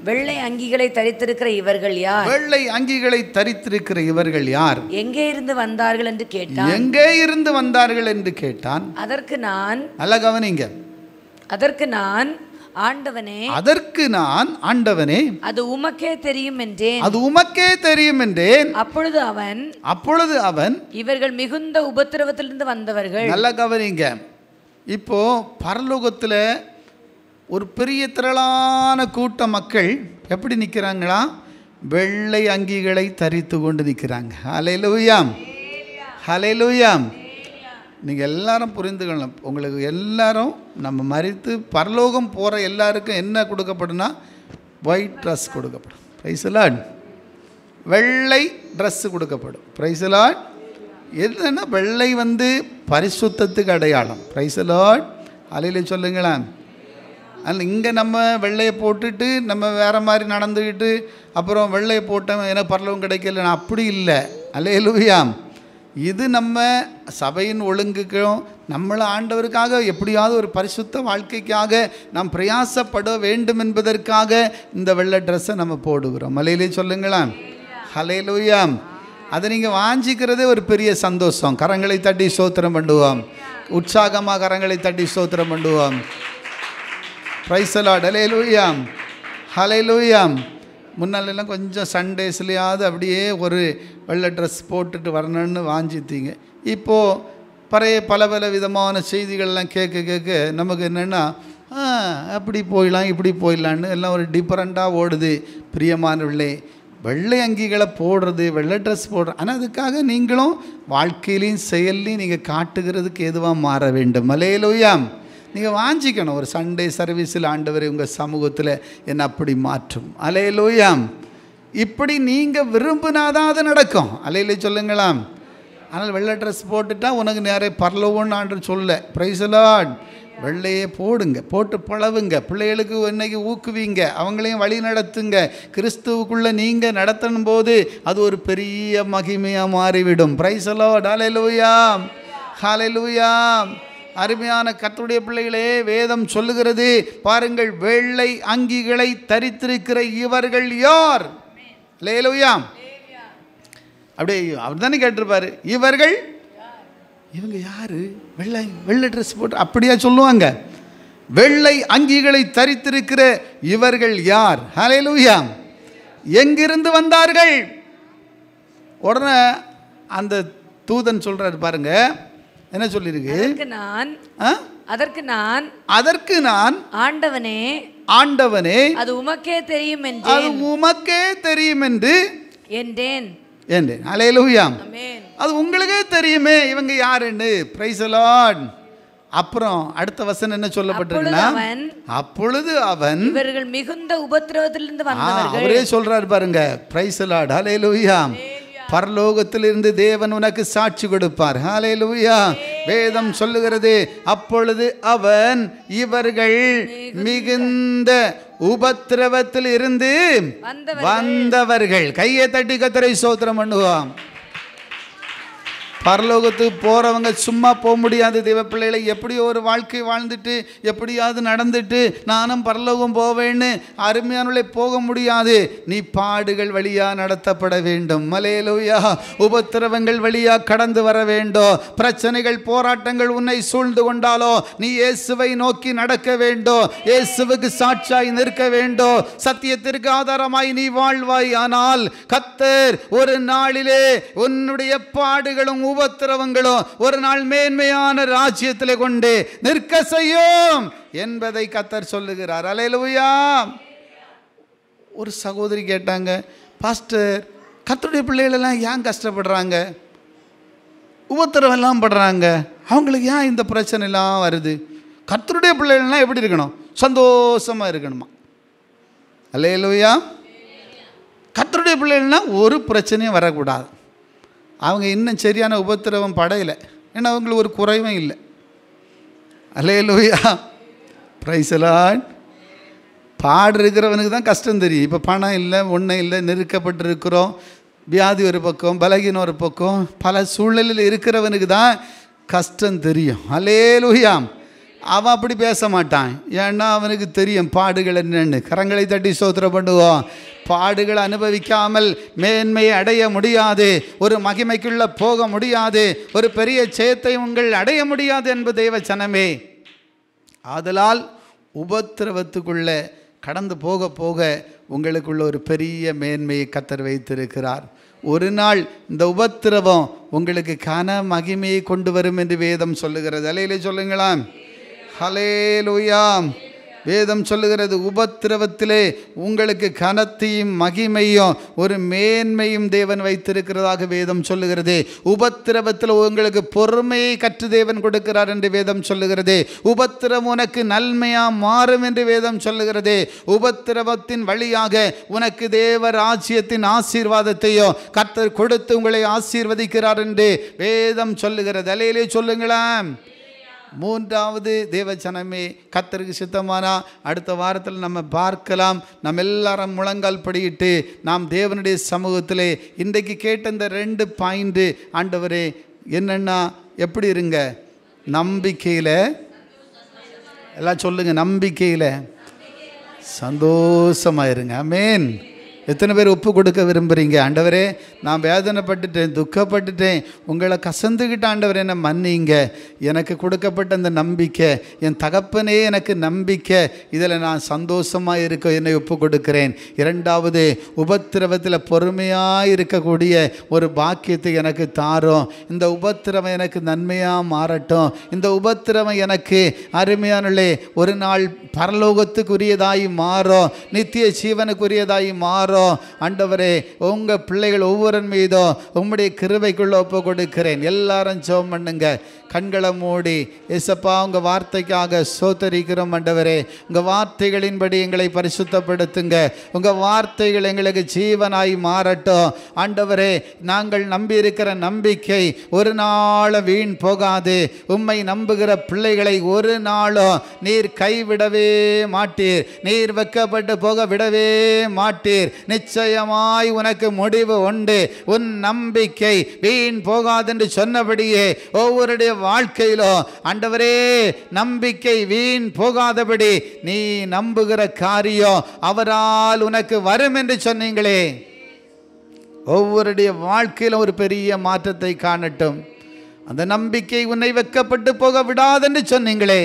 வெள்ளை அங்கிகளை தரித்திருக்கிற இவர்கள் யார்? வெள்ளை அங்கிகளை தரித்திருக்கிற இவர்கள் யார்? எங்கே இருந்து வந்தார்கள் என்று கேட்டான். எங்கே இருந்து வந்தார்கள் என்று கேட்டான். அதற்கு நான், நல்ல கவனிங்க, அதற்கு நான், ஆண்டவனே, அதற்கு நான், ஆண்டவனே, அது உமக்கே தெரியும் என்றேன். அது உமக்கே தெரியும் என்றேன். அப்பொழுது அவன் இவர்கள் மிகுந்த உபத்திரவத்திலிருந்து வந்தவர்கள். நல்ல கவனிங்க, இப்போ பரலோகத்தில் ஒரு பெரிய திரளான கூட்ட மக்கள் எப்படி நிற்கிறாங்களா? வெள்ளை அங்கிகளை தரித்து கொண்டு நிற்கிறாங்க. ஹல்லேலூயா, ஹல்லேலூயா. நீங்கள் எல்லாரும் புரிந்துக்கணும், உங்களுக்கு எல்லாரும் நம்ம மரித்து பரலோகம் போகிற எல்லாருக்கும் என்ன கொடுக்கப்படும்னா ஒயிட் ட்ரெஸ் கொடுக்கப்படும். Praise the Lord. வெள்ளை ட்ரெஸ்ஸு கொடுக்கப்படும். Praise the Lord. என்னன்னா வெள்ளை பரிசுத்தத்துக்கு அடையாளம். Praise the Lord. அலையில சொல்லுங்களேன். அதில் இங்கே நம்ம வெள்ளையை போட்டுட்டு நம்ம வேறு மாதிரி நடந்துக்கிட்டு அப்புறம் வெள்ளையை போட்டோம் எனக்கு பரலோகம் கிடைக்கல, அப்படி இல்லை. அல்லேலூயா. இது நம்ம சபையின் ஒழுங்குக்கும் நம்மளை ஆண்டவருக்காக எப்படியாவது ஒரு பரிசுத்த வாழ்க்கைக்காக நாம் பிரயாசப்பட வேண்டும் என்பதற்காக இந்த வெள்ளை ட்ரெஸ்ஸை நம்ம போடுகிறோம். மலையிலே சொல்லுங்களேன். ஹல்லேலூயா. அதை நீங்கள் வாஞ்சிக்கிறதே ஒரு பெரிய சந்தோஷம். கரங்களை தட்டி ஸ்தோத்திரம் பண்ணுவோம். உற்சாகமாக கரங்களை தட்டி ஸ்தோத்திரம் பண்ணுவோம். Price the Lord. ஹல்லேலூயா, ஹல்லேலூயா. முன்னாலெல்லாம் கொஞ்சம் சண்டேஸ்லையாவது அப்படியே ஒரு வெள்ளை ட்ரெஸ் போட்டுட்டு வரணும்னு வாஞ்சித்தீங்க. இப்போது பல விதமான செய்திகள்லாம் கேட்க நமக்கு என்னென்னா அப்படி போயிடலாம் இப்படி போயிடலான்னு எல்லாம் ஒரு டிஃப்ரெண்ட்டாக ஓடுது. பிரியமானவர்களே, வெள்ளை அங்கிகளை போடுறது, வெள்ளை ட்ரெஸ் போடுறது, ஆனால் அதுக்காக நீங்களும் வாழ்க்கையிலையும் செயல்லையும் நீங்கள் காட்டுகிறதுக்கு எதுவாக மாற வேண்டும். அல்லேலூயா. நீங்கள் வாஞ்சிக்கணும், ஒரு சண்டே சர்வீஸில் ஆண்டவரே உங்கள் சமூகத்தில் என்ன அப்படி மாற்றும். அல்லேலூயா. இப்படி நீங்கள் விரும்பினாதான் அது நடக்கும். அல்லேலூயா சொல்லுங்களாம். ஆனால் வெள்ளை ட்ரெஸ் போட்டுட்டா உனக்கு நிறைய பரலோகம்னு ஆண்டவர் சொல்ல. Price the Lord. வெள்ளையே போடுங்க, போட்டு பழவுங்க, பிள்ளைகளுக்கு இன்னைக்கு ஊக்குவிங்க, அவங்களையும் வழி நடத்துங்க. கிறிஸ்துவுக்குள்ளே நீங்கள் நடத்தணும் போது அது ஒரு பெரிய மகிமையாக மாறிவிடும். Praise the Lord. Hallelujah, hallelujah. அருமையான கர்த்தருடைய பிள்ளைகளே, வேதம் சொல்லுகிறது பாருங்கள், வெள்ளை அங்கிகளை தரித்திருக்கிற இவர்கள் யார்? அல்லேலூயா. அப்படியே அவர் தானே கேட்டிருப்பாரு, இவங்க யாரு? வெள்ளை ட்ரெஸ் போட்டு அப்படியா சொல்லுவாங்க? வெள்ளை அங்கிகளை தரித்திருக்கிற இவர்கள் யார்? ஹல்லேலூயா. எங்கிருந்து வந்தார்கள்? உடனே அந்த தூதன் சொல்றாரு பாருங்க, என்ன சொல்லிருக்கு? அதற்கு நான் ஆண்டவனே, அது உமக்கே தெரியும் என்று என்றேன். அல்லேலூயா. அது உங்களுக்கே தெரியுமே இவங்க யாருன்னு. Price the Lord. அப்புறம் அடுத்த வசனம் என்ன சொல்லப்பட்டிருக்குன்னா, அப்பொழுது அவன் இவர்கள் மிகுந்த உபத்திரவத்திலிருந்து வந்தவர்கள். அவரே சொல்றாரு பாருங்க. Praise the Lord. ஹல்லேலூயா. பரலோகத்திலிருந்து தேவன் உனக்கு சாட்சி கொடுப்பார். ஹல்லேலூயா. வேதம் சொல்லுகிறது, அப்பொழுது அவன் இவர்கள் மிகுந்த உபத்திரவத்தில் இருந்து வந்தவர்கள். கையை தட்டி கர்த்தரை ஸ்தோத்திரம் பண்ணுவோம். பரலோகத்துக்கு போகிறவங்க சும்மா போக முடியாது. தெய்வ பிள்ளைகளை எப்படியோ ஒரு வாழ்க்கை வாழ்ந்துட்டு எப்படியாவது நடந்துட்டு நானும் பரலோகம் போவேன்னு அருமையானவளை போக முடியாது. நீ பாடுகள் வழியாக நடத்தப்பட வேண்டும். அல்லேலூயா. உபத்திரவங்கள் வழியாக கடந்து வர வேண்டும். பிரச்சனைகள் போராட்டங்கள் உன்னை சூழ்ந்து கொண்டாலோ நீ இயேசுவை நோக்கி நடக்க வேண்டும். இயேசுவுக்கு சாட்சியாய் நிற்க வேண்டும். சத்தியத்திற்கு ஆதாரமாய் நீ வாழ்வாய். ஆனால் கர்த்தர் ஒரு நாளிலே உன்னுடைய பாடுகளும் உபத்திரவங்களும் ஒரு நாள் மேன்மையான ராஜ்யத்திலே கொண்டு நிற்க செய்யும் என்பதை கர்த்தர் சொல்லுகிறார். அல்லேலூயா. ஒரு சகோதரி கேட்டாங்க, பாஸ்டர் கர்த்தருடைய பிள்ளைகள் எல்லாம் ஏன் கஷ்டப்படுறாங்க, உபத்திரவம் எல்லாம் படுறாங்க, அவங்களுக்கு ஏன் இந்த பிரச்சனை எல்லாம் வருது? கர்த்தருடைய பிள்ளைகள்லாம் எப்படி இருக்கணும்? சந்தோஷமாக இருக்கணுமா? அல்லேலூயா. கர்த்தருடைய பிள்ளைகள்னா ஒரு பிரச்சனையும் வரக்கூடாது. அவங்க இன்னும் சரியான உபத்திரவம் படையலை. ஏன்னா அவங்களுக்கு ஒரு குறைவும் இல்லை. அல்லேலூயா. Praise the Lord. பாடு இருக்கிறவனுக்கு தான் கஷ்டம் தெரியும். இப்போ பணம் இல்லை, ஒன்றும் இல்லை, நெருக்கப்பட்டு இருக்கிறோம், வியாதி ஒரு பக்கம், பலகீனம் ஒரு பக்கம், பல சூழ்நிலையில் இருக்கிறவனுக்கு தான் கஷ்டம் தெரியும். அல்லேலூயா. அவன் அப்படி பேச மாட்டான். ஏன்னா அவனுக்கு தெரியும் பாடுகள் என்னென்னு. கரங்களை தட்டி ஸ்தோத்திரம் பண்ணுவோம். பாடுகளை அனுபவிக்காமல் மேன்மையை அடைய முடியாது. ஒரு மகிமைக்குள்ளே போக முடியாது. ஒரு பெரிய ஜெயத்தை உங்கள் அடைய முடியாது என்பது தேவ ஜனமே. ஆதலால் உபத்திரவத்துக்குள்ளே கடந்து போக போக உங்களுக்குள்ள ஒரு பெரிய மேன்மையை கர்த்தர் வைத்திருக்கிறார். ஒரு நாள் இந்த உபத்திரவம் உங்களுக்கு கன மகிமையை கொண்டு வரும் என்று வேதம் சொல்லுகிறது. அல்லேலூயா சொல்லுங்களாம். ஹல்லேலூயா. வேதம் சொல்லுகிறது, உபத்திரவத்திலே உங்களுக்கு கனத்தையும் மகிமையும் ஒரு மேன்மையும் தேவன் வைத்திருக்கிறதாக வேதம் சொல்லுகிறது. உபத்திரவத்தில் உங்களுக்கு பொறுமையை கற்று தேவன் கொடுக்கிறார் என்று வேதம் சொல்லுகிறது. உபத்திரவம் உனக்கு நன்மையாக மாறும் என்று வேதம் சொல்லுகிறது. உபத்திரவத்தின் வழியாக உனக்கு தேவ ராஜ்யத்தின் ஆசீர்வாதத்தையோ கர்த்தர் கொடுத்து உங்களை ஆசீர்வதிக்கிறார் என்று வேதம் சொல்லுகிறது. அல்லேலூயா சொல்லுங்களேன். மூன்றாவது தேவஜனமே, கர்த்தருக்கு சித்தமானா அடுத்த வாரத்தில் நம்ம பார்க்கலாம். நம்ம எல்லாரும் முழங்கால் படியிட்டு நாம் தேவனுடைய சமூகத்திலே இன்றைக்கு கேட்ட இந்த 2 பாயிண்ட், ஆண்டவரே என்னென்னா எப்படி இருங்க? நம்பிக்கையில், எல்லாம் சொல்லுங்கள், நம்பிக்கையில் சந்தோஷமாக இருங்க. ஆமென். எத்தனை பேர் ஒப்பு கொடுக்க விரும்புகிறீங்க? ஆண்டவரே நான் வேதனைப்பட்டுட்டேன், துக்கப்பட்டுட்டேன், உங்களை கசந்துக்கிட்ட ஆண்டவரே என்னை மன்னிங்க. எனக்கு கொடுக்கப்பட்ட அந்த நம்பிக்கை, என் தகப்பனே எனக்கு நம்பிக்கை, இதில் நான் சந்தோஷமாக இருக்க என்னை ஒப்பு கொடுக்கிறேன். இரண்டாவது, உபத்திரவத்தில் பொறுமையாக இருக்கக்கூடிய ஒரு பாக்கியத்தை எனக்கு தாரும். இந்த உபத்திரவம் எனக்கு நன்மையாக மாறட்டும். இந்த உபத்திரவம் எனக்கு அருமையானே ஒரு நாள் பரலோகத்துக்குரியதாய் மாறும், நித்திய ஜீவனுக்குரியதாய் மாறும். ஆண்டவரே உங்கள் பிள்ளைகள் ஒவ்வொரு மீதும் உம்முடைய கிருபைக்குள்ள ஒப்பு கொடுக்கிறேன். எல்லாரும் ஜெபம் பண்ணுங்க. கண்களை மூடி, ஏசப்பா உங்கள் வார்த்தைக்காக ஸ்தோத்திரிக்கிறோம். ஆண்டவரே உங்கள் வார்த்தைகளின்படி எங்களை பரிசுத்தப்படுத்துங்க. உங்கள் வார்த்தைகள் எங்களுக்கு ஜீவனாய் மாறட்டும். ஆண்டவரே நாங்கள் நம்பியிருக்கிற நம்பிக்கை ஒரு நாளும் வீண் போகாது. உம்மை நம்புகிற பிள்ளைகளை ஒரு நாளும் நீர் கைவிடவே மாட்டீர். நீர் வெட்கப்பட்டு போக விடவே மாட்டீர். நிச்சயமாய் உனக்கு முடிவு உண்டு. உன் நம்பிக்கை வீண் போகாது என்று சொன்னபடியே ஒவ்வொருடைய வாழ்க்கையிலும் ஆண்டவரே நம்பிக்கை வீண் போகாதபடி நீ நம்புகிற காரியம் அவரால் உனக்கு வரும் என்று சொன்னீங்களே. ஒவ்வொருடைய வாழ்க்கையிலும் ஒரு பெரிய மாற்றத்தை காணட்டும். அந்த நம்பிக்கை உன்னை வெட்கப்பட்டு போக விடாதென்று சொன்னீங்களே,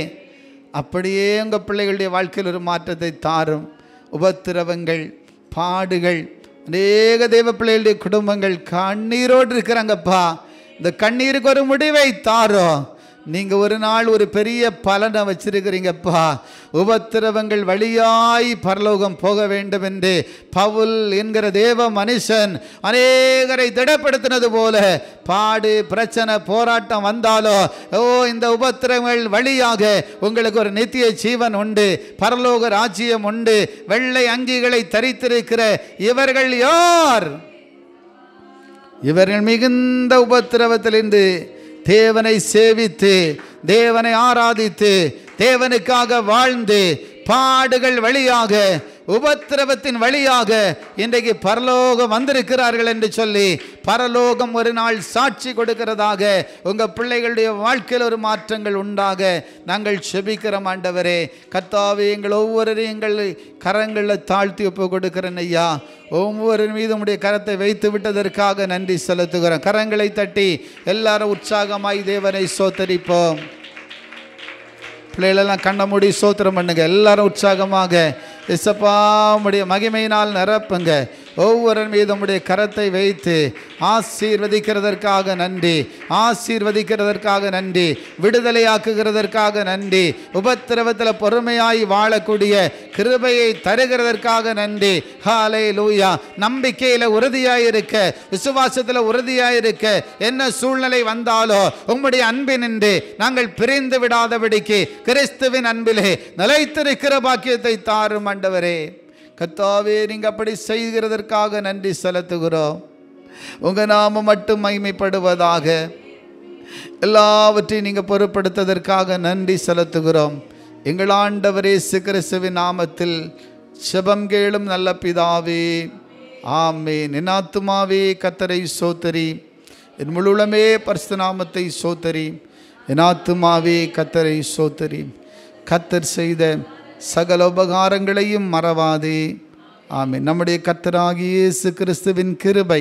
அப்படியே உங்கள் பிள்ளைகளுடைய வாழ்க்கையில் ஒரு மாற்றத்தை தாரும். உபத்திரவங்கள், பாடுகள், அநேக தேவ பிள்ளைகளுடைய குடும்பங்கள் கண்ணீரோடு இருக்கிறாங்கப்பா. இந்த கண்ணீருக்கு ஒரு முடிவை தாரும். நீங்கள் ஒரு நாள் ஒரு பெரிய பலனை வச்சிருக்கிறீங்கப்பா. உபத்திரவங்கள் வழியாய் பரலோகம் போக வேண்டும் என்று பவுல் என்கிற தேவ மனுஷன் அநேகரை திடப்படுத்தினது போல பாடு, பிரச்சனை, போராட்டம் வந்தாலோ இந்த உபத்திரவங்கள் வழியாக உங்களுக்கு ஒரு நித்திய ஜீவன் உண்டு, பரலோக ராஜ்யம் உண்டு. வெள்ளை அங்கிகளை தரித்திருக்கிற இவர்கள் யார்? இவர்கள் மிகுந்த உபத்திரவத்திலிருந்து தேவனை சேவித்து, தேவனை ஆராதித்து, தேவனுக்காக வாழ்ந்து, பாடுகள் வழியாக உபத்திரவத்தின் வழியாக இன்றைக்கு பரலோகம் வந்திருக்கிறார்கள் என்று சொல்லி பரலோகம் ஒரு நாள் சாட்சி கொடுக்கிறதாக உங்கள் பிள்ளைகளுடைய வாழ்க்கையில் ஒரு மாற்றங்கள் உண்டாக நாங்கள் செபிக்கிறோம். ஆண்டவரே கர்த்தாவே, எங்கள் ஒவ்வொருவரையும் எங்கள் கரங்களில் தாழ்த்தி ஒப்பு கொடுக்கிறேன் ஐயா. ஒவ்வொரு மீதும் உடைய கரத்தை வைத்து விட்டதற்காக நன்றி செலுத்துகிறோம். கரங்களை தட்டி எல்லாரும் உற்சாகமாய் தேவனை ஸ்தோத்தரிப்போம். பிள்ளைகளெல்லாம் கண்ண மூடி ஸ்தோத்திரம் பண்ணுங்க. எல்லாரும் உற்சாகமாக இயேசப்பா உம்முடைய மகிமையினால் நிரப்புங்க. ஒவ்வொரு மீதும் உடைய கரத்தை வைத்து ஆசீர்வதிக்கிறதற்காக நன்றி, ஆசீர்வதிக்கிறதற்காக நன்றி, விடுதலையாக்குகிறதற்காக நன்றி, உபத்திரவத்தில் பொறுமையாய் வாழக்கூடிய கிருபையை தருகிறதற்காக நன்றி. ஹல்லேலூயா. நம்பிக்கையில் உறுதியாயிருக்க, விசுவாசத்தில் உறுதியாயிருக்க, என்ன சூழ்நிலை வந்தாலோ உம்முடைய அன்பினின்று நாங்கள் பிரிந்து விடாதபடிக்கு கிறிஸ்துவின் அன்பிலே நிலைத்திருக்கிற பாக்கியத்தை தாரும் ஆண்டவரே. கர்த்தாவே, நீங்கள் அப்படி செய்கிறதற்காக நன்றி செலுத்துகிறோம். உங்கள் நாமம் மட்டும் மகிமைப்படுவதாக. எல்லாவற்றையும் நீங்கள் பொறுப்படுத்ததற்காக நன்றி செலுத்துகிறோம். எங்கள் ஆண்டவர் இயேசு கிறிஸ்துவின் நாமத்தில் செபம் கேளும் நல்ல பிதாவே, ஆமென். என் ஆத்துமாவே கர்த்தரை ஸ்தோத்திரி, என் முழுமே பரிசுத்த நாமத்தை ஸ்தோத்திரி. என் ஆத்துமாவே கர்த்தரை ஸ்தோத்திரி. கர்த்தர் செய்த சகல உபகாரங்களையும் மறவாதே. ஆமென். நம்முடைய கர்த்தராகிய இயேசு கிறிஸ்துவின் கிருபை,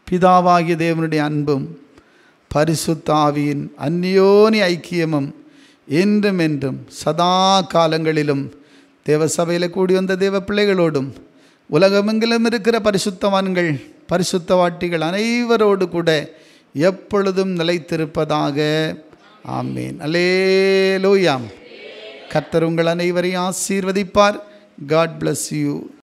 பிதாவாகிய தேவனுடைய அன்பும் பரிசுத்த ஆவியின் அந்யோன்ய ஐக்கியமும் என்றும் என்றும் சதா காலங்களிலும் தேவ சபையில் கூடி வந்த தேவ பிள்ளைகளோடும் உலகமெங்கிலும் இருக்கிற பரிசுத்தவான்கள் பரிசுத்தவாட்டிகள் அனைவரோடு கூட எப்பொழுதும் நிலைத்திருப்பதாக. ஆமென். அல்லேலூயா. கர்த்தர் உங்கள் அனைவரையும் ஆசீர்வதிப்பார். God bless you.